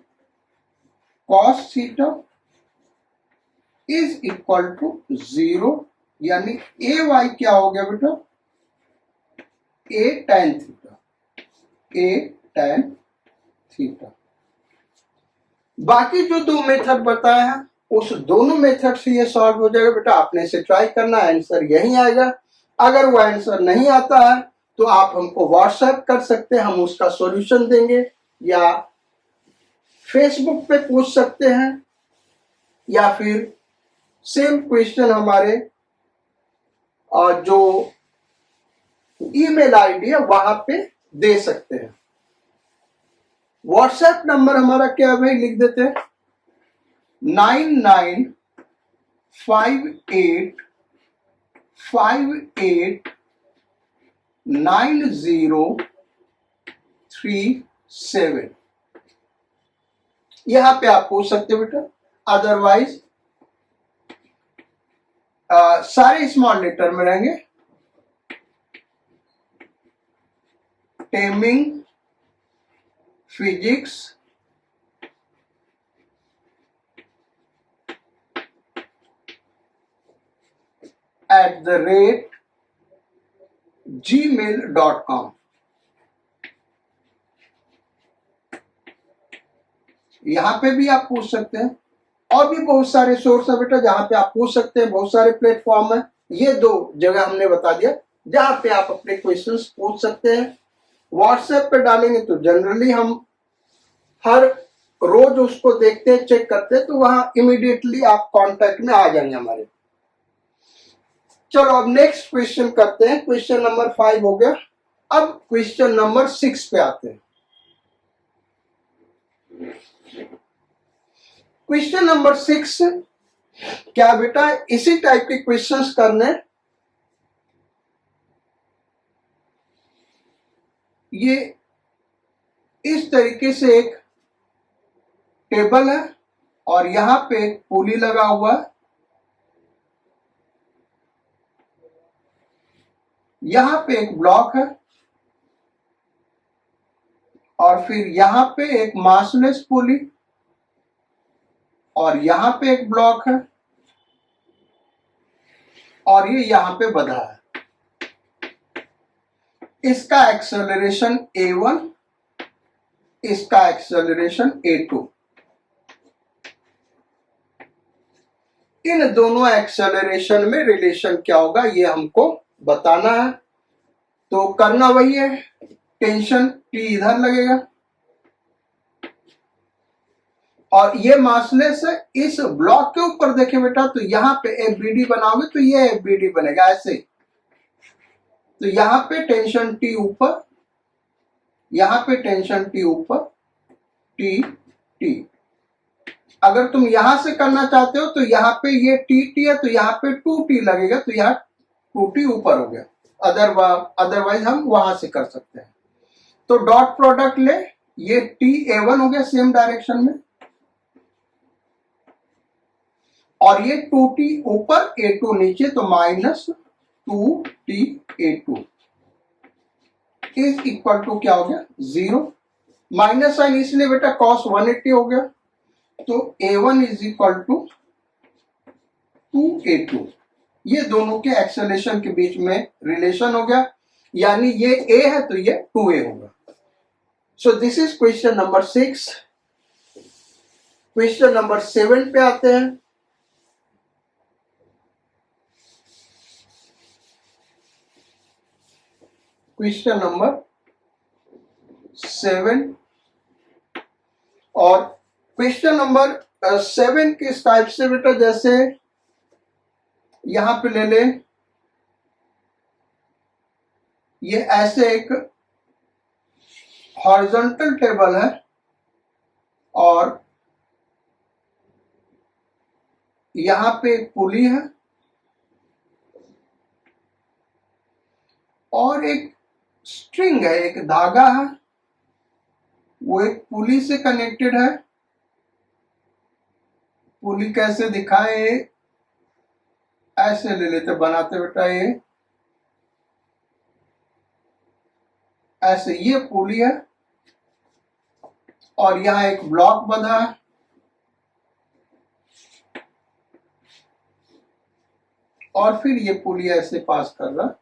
cos theta is equal to 0, यानी ए वाई क्या हो गया बेटा a tan theta, a tan theta. बाकी जो दो मेथड बताए हैं उस दोनों मेथड से ये सॉल्व हो जाएगा बेटा, आपने इसे ट्राई करना, आंसर यही आएगा। अगर वो आंसर नहीं आता है तो आप हमको व्हाट्सएप कर सकते हैं, हम उसका सॉल्यूशन देंगे, या फेसबुक पे पूछ सकते हैं, या फिर सेम क्वेश्चन हमारे जो ईमेल आईडी है वहां पे दे सकते हैं। व्हाट्सएप नंबर हमारा क्या है भाई, लिख देते हैं 9958589037, यहां पे आप पूछ सकते हो बेटा। अदरवाइज सारे स्मॉल लेटर में रहेंगे, टेमिंग फिजिक्स @gmail.com, यहां पे भी आप पूछ सकते हैं। और भी बहुत सारे सोर्स है बेटा जहां पे आप पूछ सकते हैं, बहुत सारे प्लेटफॉर्म है। ये दो जगह हमने बता दिया जहां पे आप अपने क्वेश्चंस पूछ सकते हैं। व्हाट्सएप पे डालेंगे तो जनरली हम हर रोज उसको देखते हैं, चेक करते हैं, तो वहां इमीडिएटली आप कांटेक्ट में आ जाएंगे हमारे। चलो अब नेक्स्ट क्वेश्चन करते हैं, क्वेश्चन नंबर 5 हो गया। अब क्वेश्चन नंबर 6 पे आते हैं। क्वेश्चन नंबर 6 क्या बेटा, इसी टाइप के क्वेश्चंस करने। ये इस तरीके से एक टेबल है और यहां पे एक पुली लगा हुआ है, यहां पे एक ब्लॉक है, और फिर यहां पे एक मासलेस पुली, और यहां पे एक ब्लॉक है, और ये यहां पे बंधा है। इसका एक्सेलरेशन a1, इसका एक्सेलरेशन a2। इन दोनों एक्सेलरेशन में रिलेशन क्या होगा ये हमको बताना है। तो करना वही है, टेंशन T इधर लगेगा, और ये मासलेस है। इस ब्लॉक के ऊपर देखे बेटा, तो यहां पे FBD बनाओगे तो ये FBD बनेगा ऐसे। तो यहां पे टेंशन T ऊपर, यहां पे टेंशन T ऊपर, T टी। अगर तुम यहां से करना चाहते हो तो यहाँ पे ये टी है तो यहाँ पे 2t लगेगा, तो यहाँ 2t ऊपर हो गया, अदरवाइज हम वहां से कर सकते हैं। तो डॉट प्रोडक्ट ले, ये ta1 हो गया सेम डायरेक्शन में, और ये 2t ऊपर a2 नीचे, तो -2ta2 इज इक्वल टू क्या हो गया 0। माइनस साइन इसलिए बेटा cos 180 हो गया, तो a1 is equal to 2a2। ये दोनों के एक्सेलेरेशन के बीच में रिलेशन हो गया, यानी ये a है तो ये 2a होगा। So this is question number 6। Question number 7 पे आते हैं। क्वेश्चन नंबर 7, और क्वेश्चन नंबर 7 किस टाइप से बेटा, जैसे यहां पे ले ले, ये ऐसे एक हॉरिजॉन्टल टेबल है और यहां पे एक पुली है और एक स्ट्रिंग है, एक धागा है, वो एक पुली से कनेक्टेड है। पुली कैसे दिखाए, ऐसे ले लेते बनाते बेटा, ये ऐसे ये पुली है और यहां एक ब्लॉक बंधा है, और फिर ये पुली ऐसे पास कर रहा।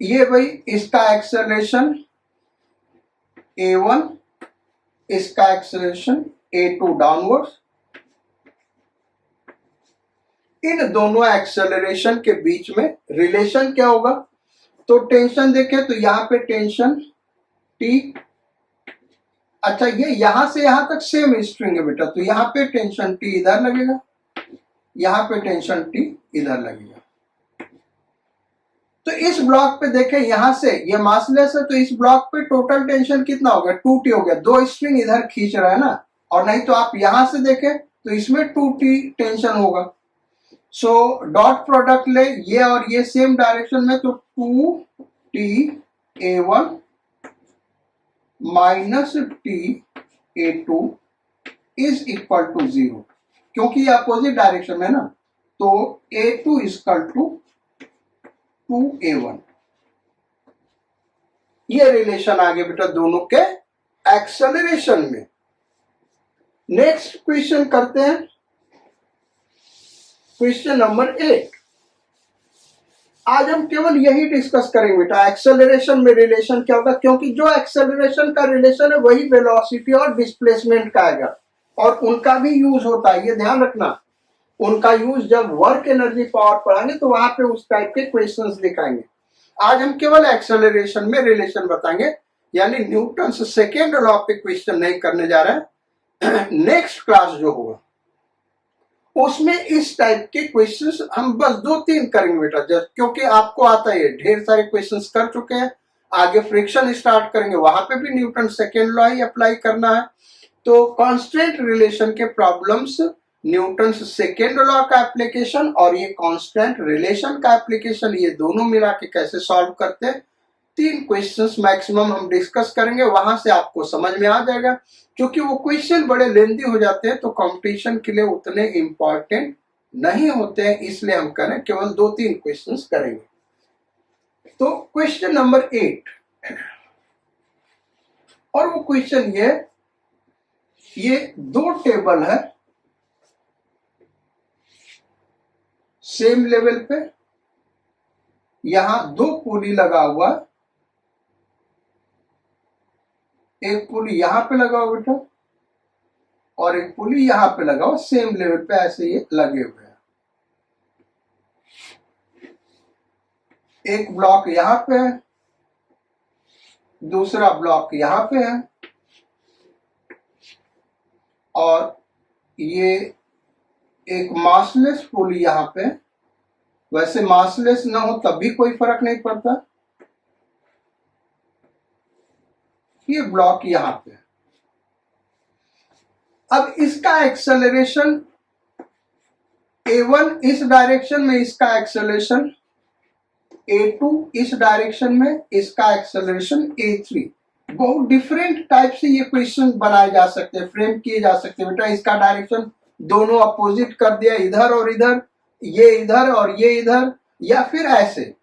ये भाई इसका एक्सेलरेशन a1, इसका एक्सेलरेशन a2 डाउनवर्ड्स। इन दोनों एक्सेलरेशन के बीच में रिलेशन क्या होगा, तो टेंशन देखें तो यहां पे टेंशन T, अच्छा ये यहां से यहां तक सेम स्ट्रिंग है बेटा, तो यहां पे टेंशन T इधर लगेगा, यहां पे टेंशन T इधर लगेगा। तो इस ब्लॉक पे देखें, यहां से ये मासलेस है तो इस ब्लॉक पे टोटल टेंशन कितना हो गया 2t हो गया, दो स्ट्रिंग इधर खींच रहा है ना, और नहीं तो आप यहां से देखें तो इसमें 2t टेंशन होगा। सो डॉट प्रोडक्ट ले, ये और ये सेम डायरेक्शन में, तो 2ta1 minus ta2 is equal to 0, क्योंकि ये अपोजिट डायरेक्शन में ना, तो a2 इक्वल टू 2a1। ये रिलेशन आ गया बेटा दोनों के एक्सेलरेशन में। नेक्स्ट क्वेश्चन करते हैं, क्वेश्चन नंबर 8। आज हम केवल यही डिस्कस करेंगे बेटा, एक्सेलरेशन में रिलेशन क्या होगा, क्योंकि जो एक्सेलरेशन का रिलेशन है वही वेलोसिटी और डिस्प्लेसमेंट का आएगा, और उनका भी यूज होता है, ये ध्यान रखना। उनका यूज जब वर्क एनर्जी पावर पढ़ाएंगे तो वहां पे उस टाइप के क्वेश्चंस दिखाएंगे। आज हम केवल एक्सेलरेशन में रिलेशन बताएंगे, यानी न्यूटन से सेकेंड लॉ पे क्वेश्चन नहीं करने जा रहे हैं। नेक्स्ट क्लास जो होगा उसमें इस टाइप के क्वेश्चंस हम बस 2-3 करेंगे बेटा, क्योंकि आपको आता है, ढेर सारे क्वेश्चंस कर चुके हैं। आगे फ्रिक्शन स्टार्ट करेंगे, वहां पे भी न्यूटन सेकेंड लॉ ही अप्लाई करना है। तो कांस्टेंट रिलेशन के प्रॉब्लम्स, न्यूटन सेकेंड लॉ का एप्लीकेशन और ये कांस्टेंट रिलेशन का एप्लीकेशन, ये दोनों मिला के कैसे सॉल्व करते हैं, 3 क्वेश्चंस मैक्सिमम हम डिस्कस करेंगे, वहां से आपको समझ में आ जाएगा। क्योंकि वो क्वेश्चन बड़े लेंथी हो जाते हैं तो कंपटीशन के लिए उतने इंपॉर्टेंट नहीं होते हैं, इसलिए हम करें केवल 2-3 क्वेश्चंस करेंगे। तो क्वेश्चन नंबर 8, और वो क्वेश्चन ये 2 टेबल है सेम लेवल पे, यहां 2 पुली लगा हुआ, एक पुली यहां पे लगा हुआ बेटा और एक पुली यहां पे लगा हुआ, सेम लेवल पे ऐसे ये लगे हुए हैं। एक ब्लॉक यहां पे है, दूसरा ब्लॉक यहां पे है, और ये एक मासलेस पुली यहां पे। वैसे मासलेस ना हो तब भी कोई फर्क नहीं पड़ता, ये ब्लॉक यहां पे, अब इसका एक्सेलरेशन a1 इस डायरेक्शन में, इसका एक्सेलरेशन a2 इस डायरेक्शन में, इसका एक्सेलरेशन a3। बहुत डिफरेंट टाइप से ये क्वेश्चन बनाए जा सकते हैं, फ्रेम किए जा सकते हैं बेटा। इसका डायरेक्शन दोनों अपोजिट कर दिया, इधर और इधर, ये इधर और ये इधर, या फिर ऐसे।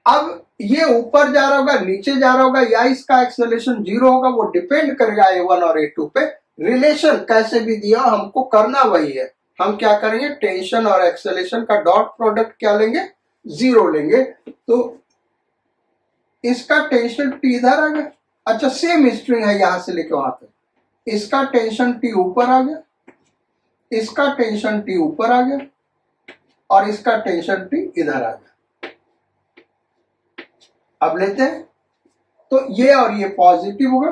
अब ये ऊपर जा रहा होगा, नीचे जा रहा होगा, या इसका एक्सेलरेशन 0 होगा, वो डिपेंड करेगा a1 और a2 पे। रिलेशन कैसे भी दिया, हमको करना वही है। हम क्या करेंगे, टेंशन और एक्सेलरेशन का डॉट प्रोडक्ट क्या लेंगे, 0 लेंगे। तो इसका टेंशन T इधर आ गया। अच्छा, सेम स्ट्रिंग है यहां से लेके वहां तक, इसका टेंशन T ऊपर आ गया, इसका टेंशन T ऊपर आ गया, और इसका टेंशन T इधर आ गया। अब लेते हैं, तो ये और ये पॉजिटिव होगा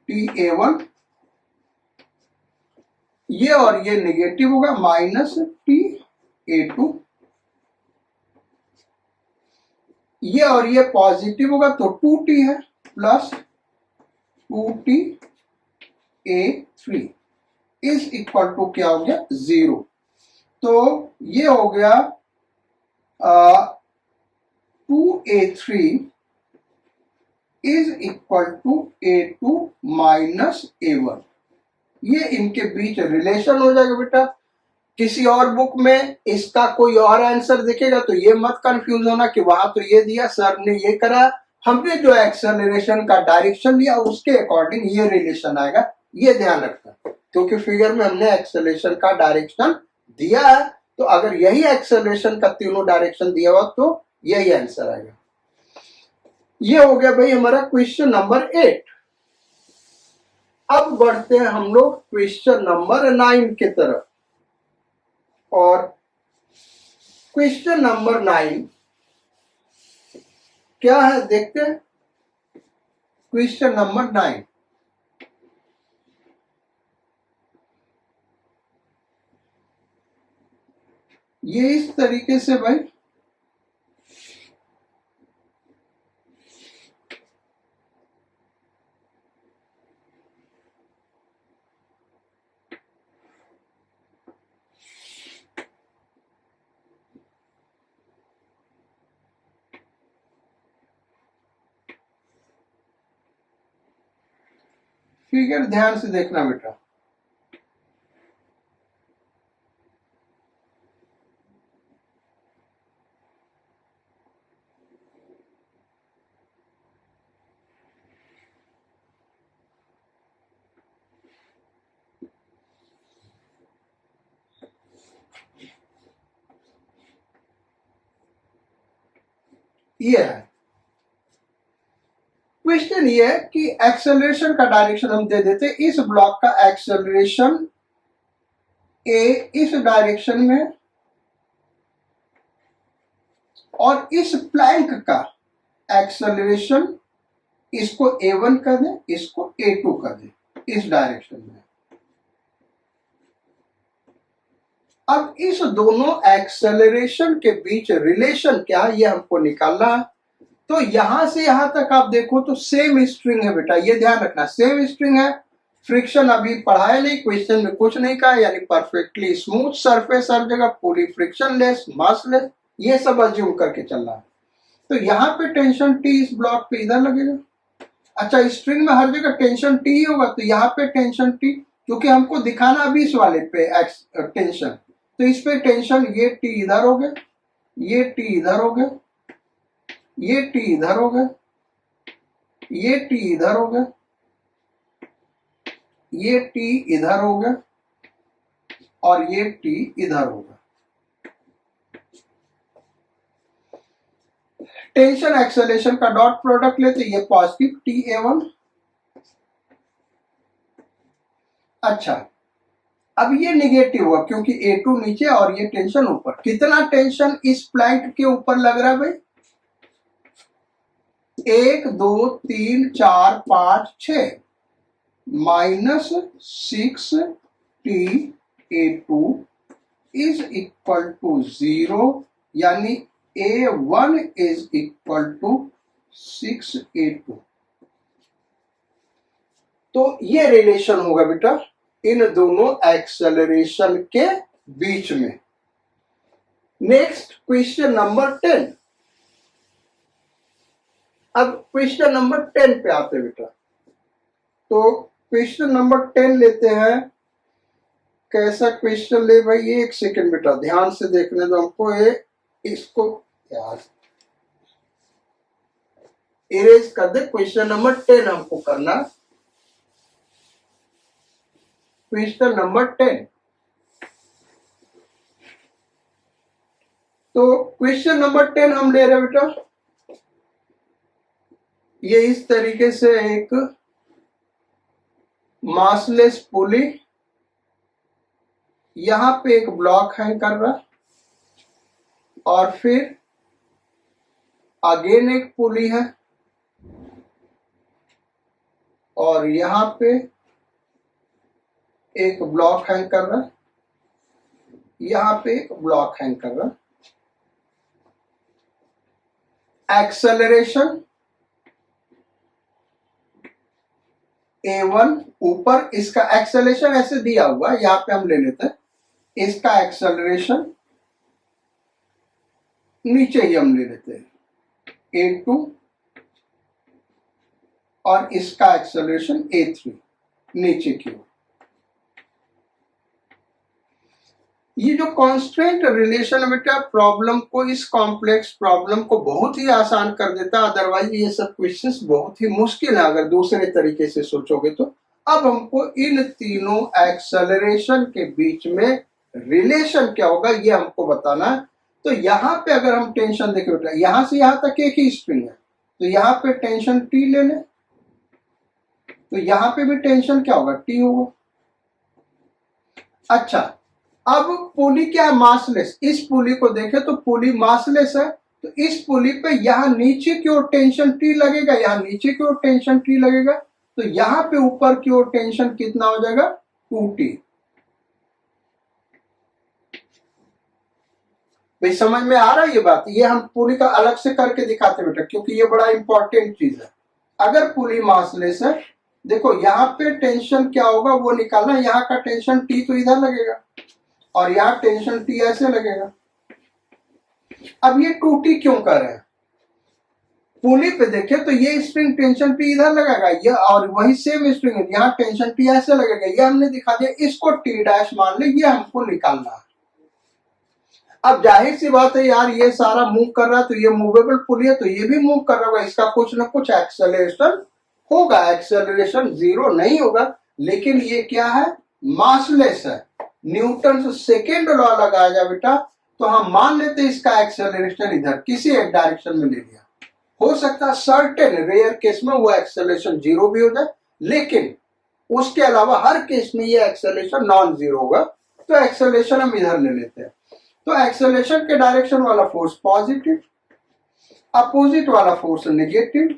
TA1, ये और ये नेगेटिव होगा माइनस TA2, ये और ये पॉजिटिव होगा तो 2T है plus 2TA3 is equal to क्या हो गया, 0। तो ये हो गया 2A3 is equal to A2 minus A1। ये इनके बीच रिलेशन हो जाएगा बेटा। किसी और बुक में इसका कोई और आंसर दिखेगा तो ये मत कंफ्यूज होना कि वहां तो ये दिया, सर ने ये करा, हमने जो एक्सेलरेशन का डायरेक्शन लिया उसके अकॉर्डिंग ये रिलेशन आएगा, ये ध्यान रखना। क्योंकि फिगर में हमने एक्सेलरेशन का डायरेक्शन दिया है, तो अगर यही एक्सेलरेशन का तीनों डायरेक्शन दिया हुआ तो यही आंसर आएगा। ये हो गया भाई हमारा क्वेश्चन नंबर 8। अब बढ़ते हैं हम लोग क्वेश्चन नंबर 9 की तरफ। और क्वेश्चन नंबर 9 क्या है देखते हैं। क्वेश्चन नंबर 9, ये इस तरीके से भाई फिगर ध्यान से देखना बेटा। ये है क्वेश्चन, ये है कि एक्सेलरेशन का डायरेक्शन हम दे देते, इस ब्लॉक का एक्सेलरेशन ए इस डायरेक्शन में, और इस प्लैंक का एक्सेलरेशन इसको A1 कर दें, इसको A2 कर दें इस डायरेक्शन में। अब इस दोनों एक्सेलरेशन के बीच रिलेशन क्या है ये हमको निकालना है। तो यहां से यहां तक आप देखो तो सेम स्ट्रिंग है बेटा, ये ध्यान रखना, सेम स्ट्रिंग है। फ्रिक्शन अभी पढ़ाया नहीं, क्वेश्चन में कुछ नहीं कहा, यानी परफेक्टली स्मूथ सरफेस हर जगह, पूरी फ्रिक्शनलेस, मासलेस, ये सब अज्यूम करके चल रहा है। तो यहाँ पे टेंशन T इस ब्लॉक पे इधर लगेगा। अच्छा, स्ट्रिंग में हर जगह टेंशन T ही होगा, तो यहाँ पे टेंशन T, क्योंकि हमको दिखाना अभी इस वाले पे टेंशन, तो इस पे टेंशन, ये T इधर हो गया, ये T इधर हो गया, ये T इधर हो गया, ये T इधर हो गया, ये T इधर हो गया, और ये T इधर होगा। टेंशन एक्सेलरेशन का डॉट प्रोडक्ट लेते, ये पॉजिटिव TA1। अच्छा, अब ये नेगेटिव हुआ क्योंकि A2 नीचे और ये टेंशन ऊपर। कितना टेंशन इस प्लैंक के ऊपर लग रहा है भाई, 1 2 3 4 5 6 minus 6TA2 is equal to 0, यानी A1 is equal to 6A2। तो ये रिलेशन होगा बेटा इन दोनों एक्सेलरेशन के बीच में। Next question number 10। अब क्वेश्चन नंबर 10 पे आते हैं बेटा। तो क्वेश्चन नंबर 10 लेते हैं। कैसा क्वेश्चन ले भाई, एक सेकंड बेटा ध्यान से देखने दो हमको। इसको यार इरेज कर दे। क्वेश्चन नंबर 10 हमको करना। Question number 10। तो क्वेश्चन नंबर 10 हम ले रहे हैं बेटा। ये इस तरीके से एक मासलेस पुली, यहां पे एक ब्लॉक हैंग कर रहा है और फिर अगेन एक पुली है और यहां पे एक ब्लॉक हैंग कर रहा है, यहां पे एक ब्लॉक हैंग कर रहा है। एक्सेलरेशन A1 ऊपर, इसका एक्सेलरेशन ऐसे दिया हुआ है, यहां पे हम ले लेते हैं। इसका एक्सेलरेशन नीचे ही हम ले लेते हैं A2 और इसका एक्सेलरेशन A3 नीचे की ओर। ये जो कांस्टेंट रिलेशन बेटा प्रॉब्लम को, इस कॉम्प्लेक्स प्रॉब्लम को बहुत ही आसान कर देता है। अदरवाइज ये सब क्वेश्चंस बहुत ही मुश्किल है अगर दूसरे तरीके से सोचोगे तो। अब हमको इन तीनों एक्सेलरेशन के बीच में रिलेशन क्या होगा ये हमको बताना है। तो यहाँ पे अगर हम टेंशन देखें बेटा, यहां से यहां तक एक ही स्ट्रिंग है, तो यहाँ पे टेंशन T ले लें, तो यहाँ पे भी टेंशन क्या होगा, T होगा। अच्छा, अब पुली क्या है, मासलेस। इस पुली को देखें तो पुली मासलेस है, तो इस पुली पे यहां नीचे की ओर टेंशन T लगेगा, यहां नीचे की ओर टेंशन T लगेगा, तो यहां पे ऊपर की ओर टेंशन कितना हो जाएगा, 2T। भाई समझ में आ रहा है ये बात। ये हम पुली का अलग से करके दिखाते बेटा, क्योंकि ये बड़ा इंपॉर्टेंट चीज है। अगर पुली मासलेस है, देखो यहाँ पे टेंशन क्या होगा वो निकालना। यहाँ का टेंशन T तो इधर लगेगा और यहाँ टेंशन T ऐसे लगेगा। अब ये 2T क्यों कर रहे हैं, पुली पे देखे तो ये स्ट्रिंग टेंशन T इधर लगेगा, ये और वही सेम स्ट्रिंग है, यहाँ टेंशन T ऐसे लगेगा। ये हमने दिखा दिया, इसको T डैश मान ले, ये हमको निकालना है। अब जाहिर सी बात है यार, ये सारा मूव कर रहा है तो ये मूवेबल पुली है, तो ये भी मूव कर रहा होगा, इसका कुछ ना कुछ एक्सेलरेशन होगा। एक्सेलरेशन जीरो नहीं होगा, लेकिन ये क्या है, मासलेस है। न्यूटन सेकेंड लॉ लगाया जाए बेटा, तो हम मान लेते इसका एक्सेलरेशन इधर किसी एक डायरेक्शन में ले लिया। हो सकता है सर्टेन रेयर केस में वो एक्सेलरेशन जीरो भी हो जाए, लेकिन उसके अलावा हर केस में ये एक्सेलरेशन नॉन जीरो होगा। तो एक्सेलरेशन हम इधर ले लेते हैं। तो एक्सेलरेशन के डायरेक्शन वाला फोर्स पॉजिटिव, अपोजिट वाला force negative,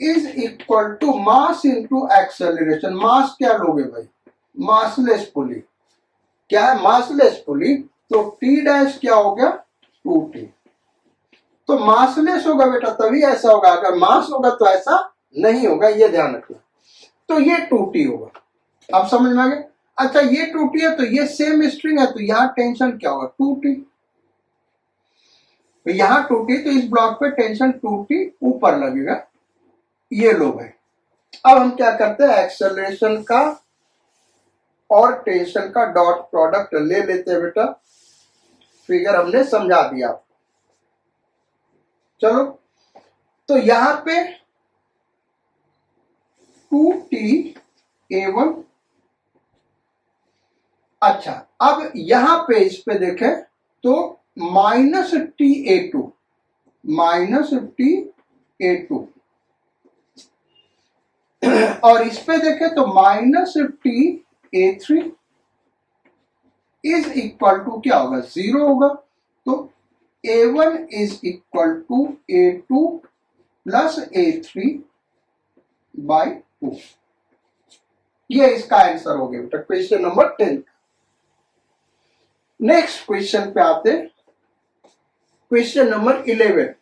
is equal to mass into acceleration. Mass क्या लोगे भाई, मासलेस पुली। क्या है, मासलेस पुली, तो T डैश क्या हो गया, 2T। तो मासलेस होगा बेटा तभी ऐसा होगा, अगर मास होगा तो ऐसा नहीं होगा, ये ध्यान रखना। तो ये 2T होगा। अब समझ में आ गया। अच्छा, ये 2T है तो ये सेम स्ट्रिंग है, तो यहां टेंशन क्या होगा, 2T। तो यहां 2T, तो इस ब्लॉक पे टेंशन 2T ऊपर लगेगा। ये लो भाई। अब हम क्या करते हैं, एक्सेलरेशन का और टेंशन का डॉट प्रोडक्ट ले लेते हैं बेटा। फिगर हमने समझा दिया। चलो, तो यहां पे 2T A1। अच्छा, अब यहां पे इस पे देखें तो -TA2, -TA2 और इस पे देखें तो -TA3 इज इक्वल टू क्या होगा, जीरो होगा। तो A1 is equal to A2 plus A3 by 2। ये इसका आंसर हो गया बेटा क्वेश्चन नंबर 10। नेक्स्ट क्वेश्चन पे आते, question number 11।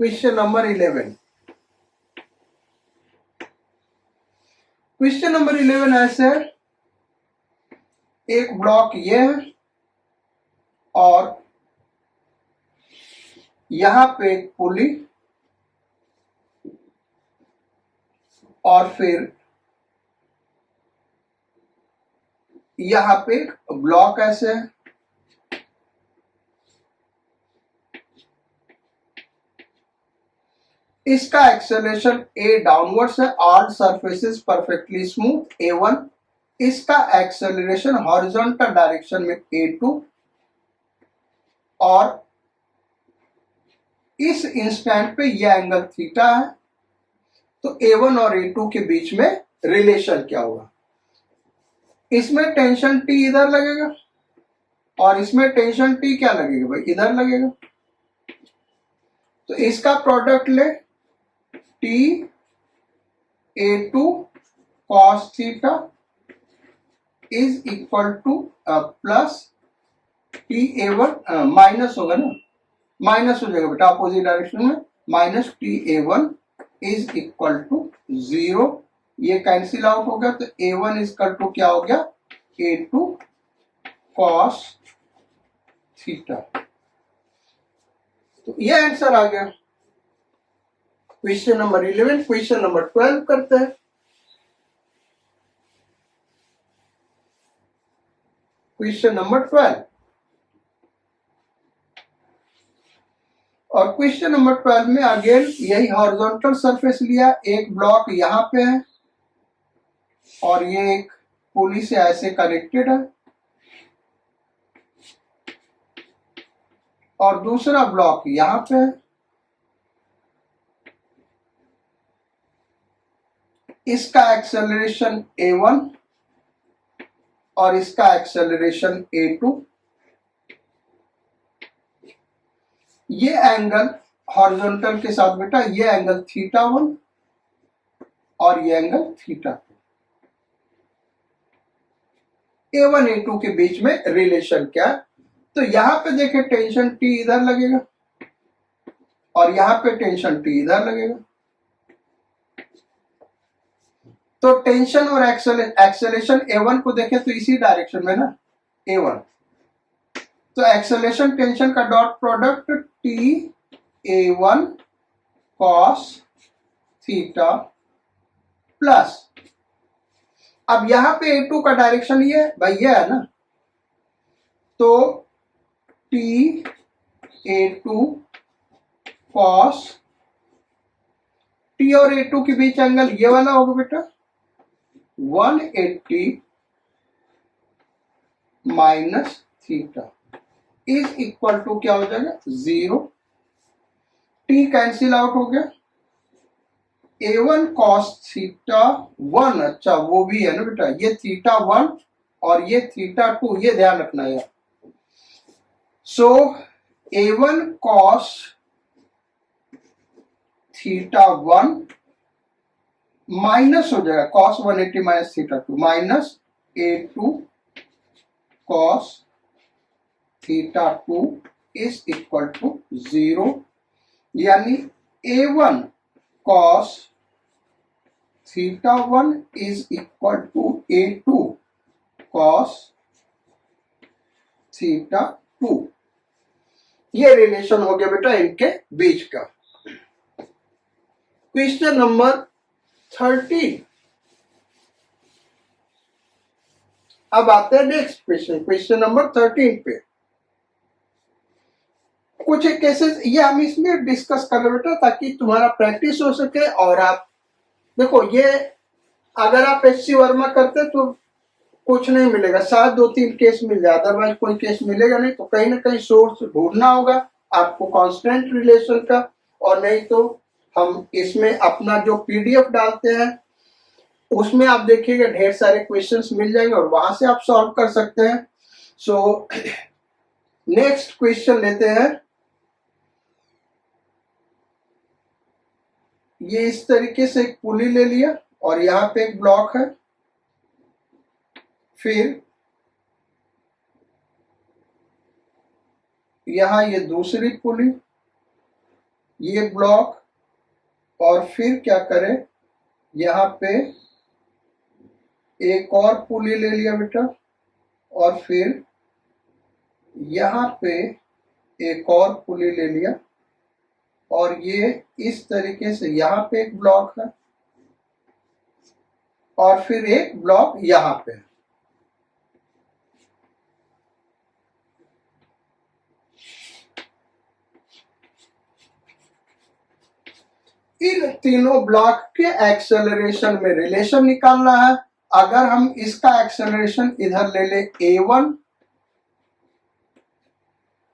Question number 11। Question number 11 ऐसे है, एक ब्लॉक ये है और यहां पे एक पुली और फिर यहां पे एक ब्लॉक ऐसे है। इसका एक्सेलरेशन a डाउनवर्ड्स है, all surfaces perfectly smooth a1। इसका एक्सेलरेशन हॉरिजॉन्टल डायरेक्शन में a2 और इस इंस्टेंट पे ये एंगल थीटा है। तो a1 और a2 के बीच में रिलेशन क्या होगा? इसमें टेंशन T इधर लगेगा और इसमें टेंशन T क्या लगेगा भाई? इधर लगेगा। तो इसका प्रोडक्ट ले, T A2 cos theta is equal to plus T A1 minus होगा ना, माइनस हो जाएगा बेटा अपोजिट डायरेक्शन में, minus T A1 is equal to 0। ये कैंसिल आउट हो गया तो A1 इज इक्वल टू क्या हो गया? A2 cos theta. तो ये आंसर आ गया क्वेश्चन नंबर 11। क्वेश्चन नंबर 12 करते हैं। क्वेश्चन नंबर 12 और क्वेश्चन नंबर 12 में अगेन यही हॉरिजॉन्टल सरफेस लिया, एक ब्लॉक यहां पे है और ये एक पुली से ऐसे कनेक्टेड है और दूसरा ब्लॉक यहां पे है। इसका एक्सेलरेशन a1 और इसका एक्सेलरेशन a2। ये एंगल हॉरिजॉन्टल के साथ बेटा, ये एंगल θ1 और ये एंगल θ2। a1 a2 के बीच में रिलेशन क्या है? तो यहां पे देखें टेंशन T इधर लगेगा और यहां पे टेंशन T इधर लगेगा। तो टेंशन और एक्सेलेरेशन a1 को देखें तो इसी डायरेक्शन में ना, a1। तो एक्सेलेरेशन टेंशन का dot product T A1 cos theta plus, अब यहां पे A2 का डायरेक्शन ये भाई ये है ना, तो T A2 cos, T और A2 के बीच एंगल ये वाला होगा बेटा 180 minus theta is equal to क्या हो जाएगा? 0। T कैंसिल आउट हो गया, A1 cos थीटा 1, अच्छा वो भी है ना बेटा, ये θ1 और ये θ2, ये ध्यान रखना है। सो A1 cos θ1 माइनस हो जाएगा cos 180 minus θ2 minus A2 cos θ2 is equal to 0, यानी A1 cos θ1 is equal to A2 cos θ2। ये रिलेशन हो गया बेटा इनके बीच का। Question number 13। अब आते हैं नेक्स्ट क्वेश्चन, क्वेश्चन नंबर 13 पे। कुछ केसेस ये हम इसमें डिस्कस कर रहे बेटा ताकि तुम्हारा प्रैक्टिस हो सके। और आप देखो, ये अगर आप एचसी वर्मा करते तो कुछ नहीं मिलेगा, शायद 2-3 केस मिल जाए, अदरवाइज कोई केस मिलेगा नहीं। तो कहीं ना कहीं सोर्स ढूंढना होगा आपको कांस्टेंट रिलेशन का, और नहीं तो हम इसमें अपना जो पीडीएफ डालते हैं उसमें आप देखिएगा ढेर सारे क्वेश्चंस मिल जाएंगे और वहां से आप सॉल्व कर सकते हैं। सो नेक्स्ट क्वेश्चन लेते हैं। ये इस तरीके से एक पुली ले लिया और यहाँ पे एक ब्लॉक है, फिर यहाँ ये दूसरी पुली ये ब्लॉक, और फिर क्या करें, यहाँ पे एक और पुली ले लिया बेटा, और फिर यहाँ पे एक और पुली ले लिया, और ये इस तरीके से यहाँ पे एक ब्लॉक है, और फिर एक ब्लॉक यहाँ पे है। इन तीनों ब्लॉक के एक्सेलरेशन में रिलेशन निकालना है। अगर हम इसका एक्सेलरेशन इधर ले ले a1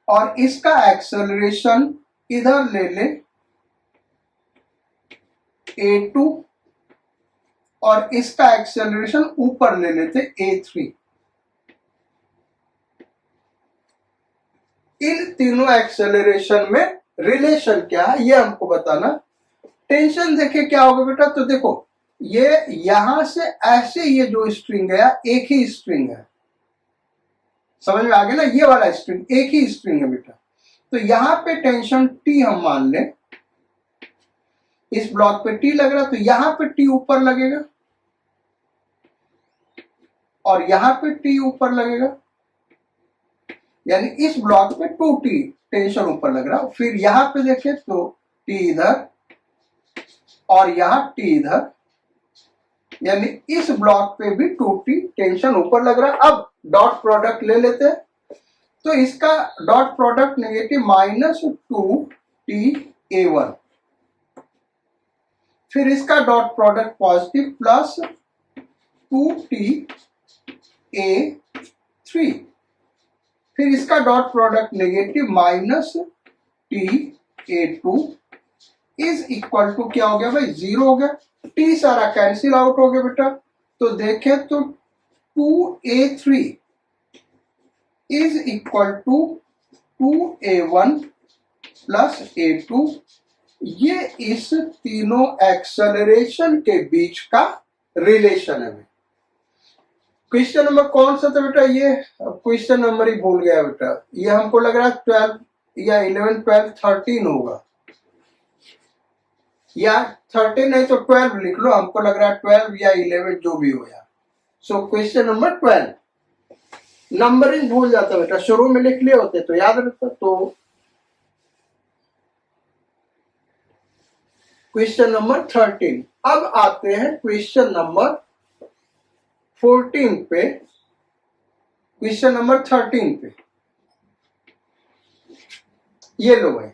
और इसका एक्सेलरेशन इधर ले ले a2 और इसका एक्सेलरेशन ऊपर ले लेते a3, इन तीनों एक्सेलरेशन में रिलेशन क्या है ये हमको बताना। टेंशन देखे क्या होगा बेटा, तो देखो ये यहां से ऐसे ये जो स्ट्रिंग है एक ही स्ट्रिंग है, समझ में आ गया ना, ये वाला स्ट्रिंग एक ही स्ट्रिंग है बेटा। तो यहां पे टेंशन T हम मान लें, इस ब्लॉक पे T लग रहा है तो यहां पे T ऊपर लगेगा और यहां पे T ऊपर लगेगा, यानी इस ब्लॉक पे 2T टेंशन ऊपर लग रहा है। फिर यहां पे देखें तो T इधर और यहां T इधर, यानी इस ब्लॉक पे भी 2T टेंशन ऊपर लग रहा है। अब डॉट प्रोडक्ट ले लेते हैं, तो इसका डॉट प्रोडक्ट नेगेटिव -2T_A1, फिर इसका डॉट प्रोडक्ट पॉजिटिव +2T_A3, फिर इसका dot product negative -T_A2 is equal to क्या हो गया भाई, 0 हो गया। T सारा कैंसिल आउट हो गया बेटा, तो देखें तो 2A3 is equal to 2A1 plus A2, ये इस तीनों एक्सेलरेशन के बीच का रिलेशन है। क्वेश्चन नंबर कौन सा था बेटा, ये क्वेश्चन नंबर ही भूल गया बेटा, ये हमको लग रहा है 12 या 11 12 13 होगा, या 13 नहीं तो 12 लिख लो, हमको लग रहा है 12 या 11 जो भी हो यार। सो क्वेश्चन नंबर 12, नंबरिंग भूल जाता बेटा, शुरू में लिख लिए होते तो याद रहता। तो क्वेश्चन नंबर 13, अब आते हैं क्वेश्चन नंबर 14 पे, क्वेश्चन नंबर 13 पे, ये लो भाई।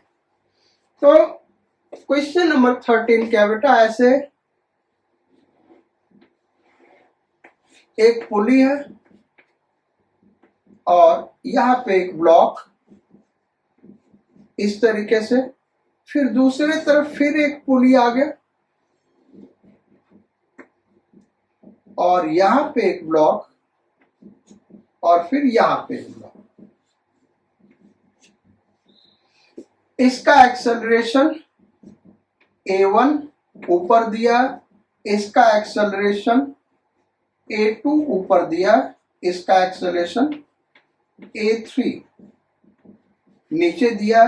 तो क्वेश्चन नंबर 13 क्या बेटा, ऐसे एक पुली है और यहां पे एक ब्लॉक इस तरीके से, फिर दूसरे तरफ फिर एक पुली आ गया और यहां पे एक ब्लॉक और फिर यहां पे एक ब्लॉक। इसका एक्सेलरेशन A1 ऊपर दिया, इसका एक्सेलरेशन A2 ऊपर दिया, इसका एक्सेलरेशन A3 नीचे दिया।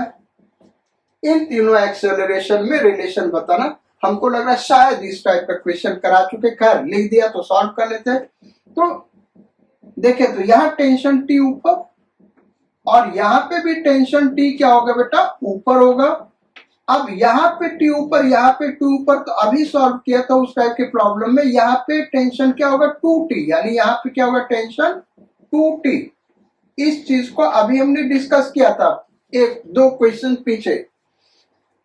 इन तीनों एक्सेलरेशन में रिलेशन बताना। हमको लग रहा है शायद इस टाइप का क्वेश्चन करा चुके, खैर लिख दिया तो सॉल्व कर लेते हैं। तो देखें तो यहां टेंशन T ऊपर और यहां पे भी टेंशन T क्या होगा बेटा, ऊपर होगा। अब यहाँ पे T ऊपर, यहाँ पे T ऊपर, तो अभी सॉल्व किया था उस टाइप के प्रॉब्लम में, यहाँ पे टेंशन क्या होगा 2T, यानी यहाँ पे क्या होगा टेंशन 2T। इस चीज को अभी हमने डिस्कस किया था एक दो क्वेश्चन पीछे।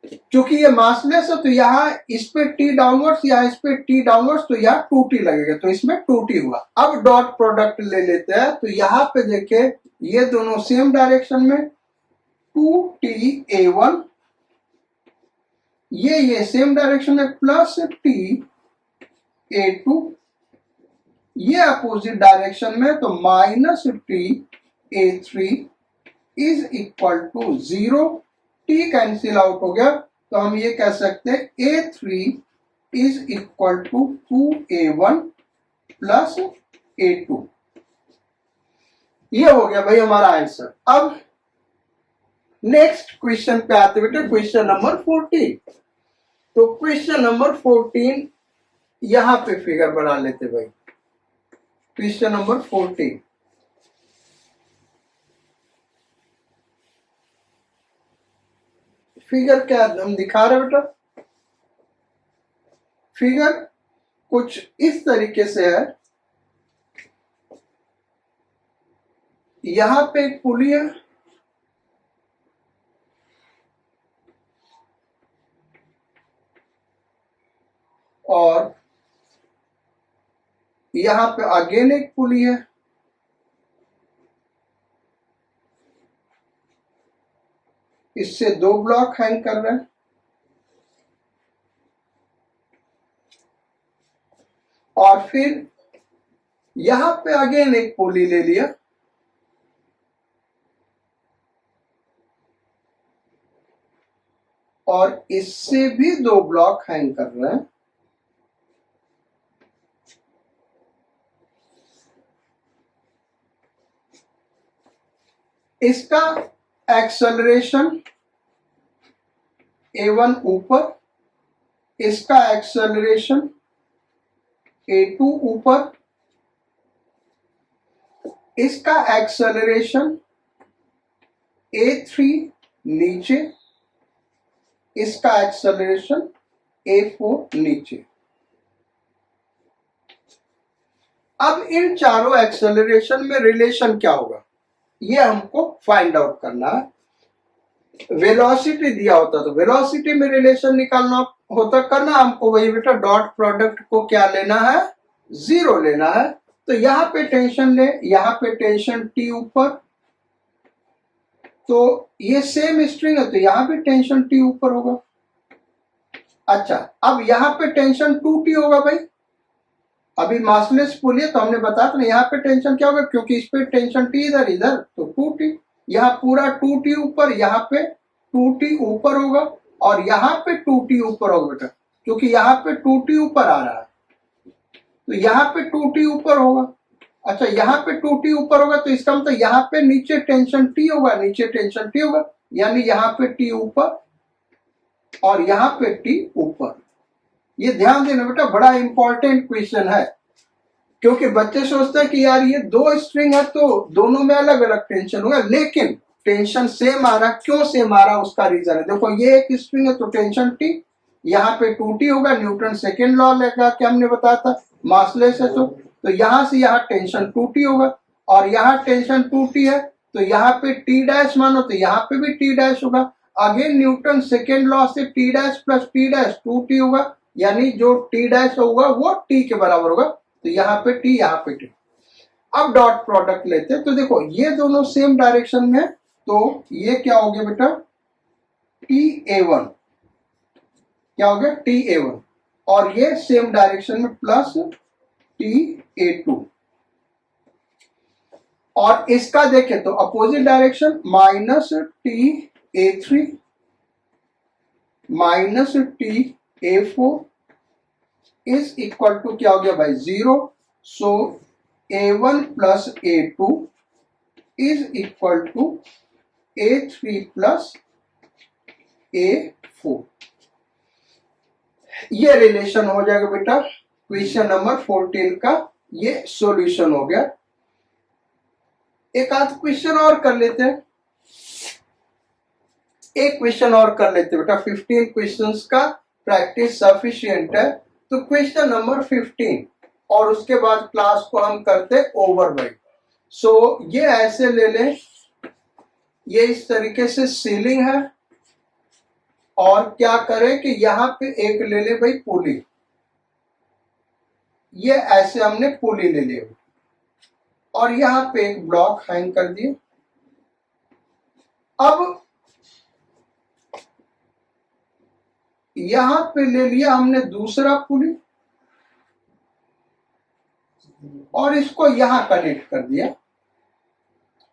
क्योंकि ये मासलेस है तो यहाँ इस पे T डाउनवर्ड्स, यहाँ इस पे T डाउनवर्ड्स, तो यहाँ 2T लगेगा, तो इसमें 2T हुआ। अब डॉट प्रोडक्ट ले लेते हैं, तो यहाँ पे देखे ये दोनों सेम डायरेक्शन में 2T_A1, ये सेम डायरेक्शन है +T_A2, ये अपोजिट डायरेक्शन में, तो -T_A3 is equal to 0। T cancel out हो गया, तो हम ये कह सकते हैं A3 is equal to 2A1 plus A2। ये हो गया भाई हमारा आंसर। अब नेक्स्ट क्वेश्चन पे आते बेटा, क्वेश्चन नंबर 14। तो क्वेश्चन नंबर 14 यहां पे फिगर बना लेते भाई। क्वेश्चन नंबर 14 फिगर क्या हम दिखा रहे बेटा, फिगर कुछ इस तरीके से है। यहां पे एक पुली है और यहां पे अगेन एक पुली है। इससे 2 ब्लॉक हैंग कर रहे हैं और फिर यहां पे अगेन एक पुली ले लिया और इससे भी 2 ब्लॉक हैंग कर रहे हैं। इसका एक्सेलरेशन A1 ऊपर, इसका एक्सेलरेशन A2 ऊपर, इसका एक्सेलरेशन A3 नीचे, इसका एक्सेलरेशन A4 नीचे। अब इन चारों एक्सेलरेशन में रिलेशन क्या होगा, ये हमको फाइंड आउट करना है। वेलोसिटी दिया होता तो वेलोसिटी में रिलेशन निकालना होता, करना हमको वही बेटा, डॉट प्रोडक्ट को क्या लेना है, 0 लेना है। तो यहां पे टेंशन ले, यहां पे टेंशन T ऊपर, तो ये सेम स्ट्रिंग है तो यहां पे टेंशन T ऊपर होगा। अच्छा, अब यहां पे टेंशन 2T होगा भाई। अभी मासलेस पुल है तो हमने बताया था यहाँ पे टेंशन क्या होगा, क्योंकि इस पे टेंशन T इधर इधर तो 2T, यहाँ पूरा 2T ऊपर, यहाँ पे 2T ऊपर होगा और यहाँ पे 2T ऊपर होगा बेटा, क्योंकि यहाँ पे 2T ऊपर आ रहा है तो यहाँ पे 2T ऊपर होगा। अच्छा, यहाँ पे 2T ऊपर होगा तो इसका मतलब यहाँ पे नीचे टेंशन T होगा, नीचे टेंशन T होगा, यानी यहाँ पे T ऊपर और यहाँ पे T ऊपर। ये ध्यान देना बेटा, बड़ा इंपॉर्टेंट क्वेश्चन है, क्योंकि बच्चे सोचते हैं कि यार ये 2 स्ट्रिंग है तो दोनों में अलग अलग टेंशन होगा, लेकिन टेंशन सेम आ रहा। क्यों सेम आ रहा, उसका रीजन है। देखो, ये एक स्ट्रिंग है तो टेंशन T, यहाँ पे 2T होगा, न्यूटन सेकेंड लॉ लगा के हमने बताया था, मासलेस है तो यहाँ से यहाँ टेंशन 2T होगा और यहाँ टेंशन 2T है तो यहाँ पे T डैश मानो तो यहाँ पे भी T डैश होगा। अगेन न्यूटन सेकेंड लॉ से T dash plus T dash 2T होगा, यानी जो T डैश होगा वो T के बराबर होगा, तो यहाँ पे T, यहाँ पे T। अब डॉट प्रोडक्ट लेते हैं तो देखो ये दोनों सेम डायरेक्शन में, तो ये क्या हो गया बेटा, TA1, क्या हो गया TA1, और ये सेम डायरेक्शन में प्लस TA2, और इसका देखें तो opposite direction minus TA3 minus TA4 is equal to क्या हो गया भाई, 0। So A1 plus A2 is equal to A3 plus A4। ये रिलेशन हो जाएगा बेटा क्वेश्चन नंबर 14 का, ये सॉल्यूशन हो गया। एक आध क्वेश्चन और कर लेते हैं, एक क्वेश्चन और कर लेते हैं बेटा, 15 क्वेश्चंस का प्रैक्टिस सफिशिएंट है। तो क्वेश्चन नंबर 15 और उसके बाद क्लास को हम करते ओवर भाई। सो ये ऐसे ले लें, ये इस तरीके से सीलिंग है और क्या करें कि यहां पे एक ले ले भाई पुली, ये ऐसे हमने पुली ले ली और यहां पे एक ब्लॉक हैंग कर दिए। अब यहां पे ले लिया हमने दूसरा पुली और इसको यहां कनेक्ट कर दिया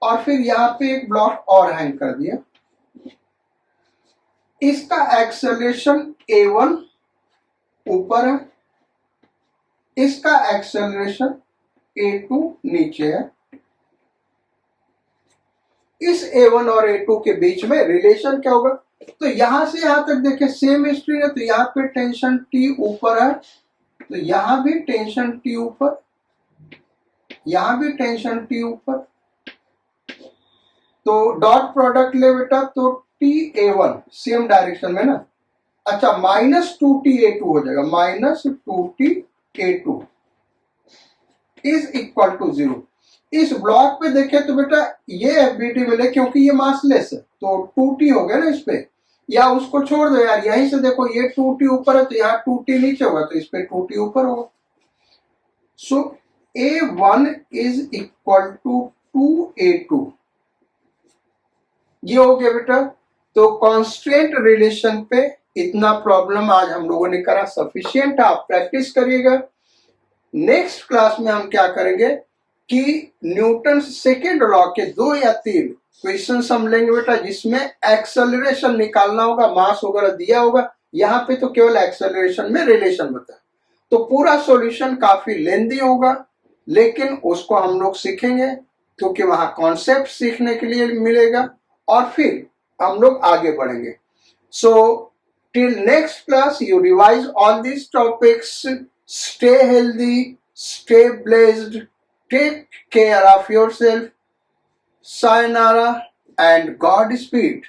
और फिर यहां पे एक ब्लॉक और हैंग कर दिया। इसका एक्सेलरेशन A1 ऊपर है, इसका एक्सेलरेशन A2 नीचे है। इस A1 और A2 के बीच में रिलेशन क्या होगा? तो यहां से यहां तक देखिए सेम स्ट्रिंग है, तो यहाँ पे टेंशन T ऊपर है, तो यहां भी टेंशन T ऊपर, यहां भी टेंशन T ऊपर, तो डॉट प्रोडक्ट ले बेटा, तो TA1 सेम डायरेक्शन में ना, अच्छा -2TA2 हो जाएगा, -2TA2 इज इक्वल टू 0। इस ब्लॉक पे देखें तो बेटा ये एफबीटी मिले क्योंकि ये मासलेस है, तो 2T हो गया ना इस पे, या उसको छोड़ दो यार, यहीं से देखो ये 2T ऊपर है तो यहाँ 2T नीचे होगा, तो इस पे 2T ऊपर होगा। सो A1 is equal to 2A2, ये हो गया बेटा। तो कॉन्स्टेंट रिलेशन पे इतना प्रॉब्लम आज हम लोगों ने करा, सफिशिएंट, आप प्रैक्टिस करिएगा। नेक्स्ट क्लास में हम क्या करेंगे कि न्यूटन सेकेंड लॉ के 2 या 3 क्वेश्चन हम लेंगे बेटा, जिसमें एक्सेलरेशन निकालना होगा, मास वगैरह दिया होगा, यहाँ पे तो केवल एक्सेलरेशन में रिलेशन बता, तो पूरा सॉल्यूशन काफी लेंदी होगा, लेकिन उसको हम लोग सीखेंगे क्योंकि वहां कॉन्सेप्ट सीखने के लिए मिलेगा और फिर हम लोग आगे बढ़ेंगे। So till next class you revise all these topics, stay healthy, stay blessed, take care of yourself, sayonara and Godspeed.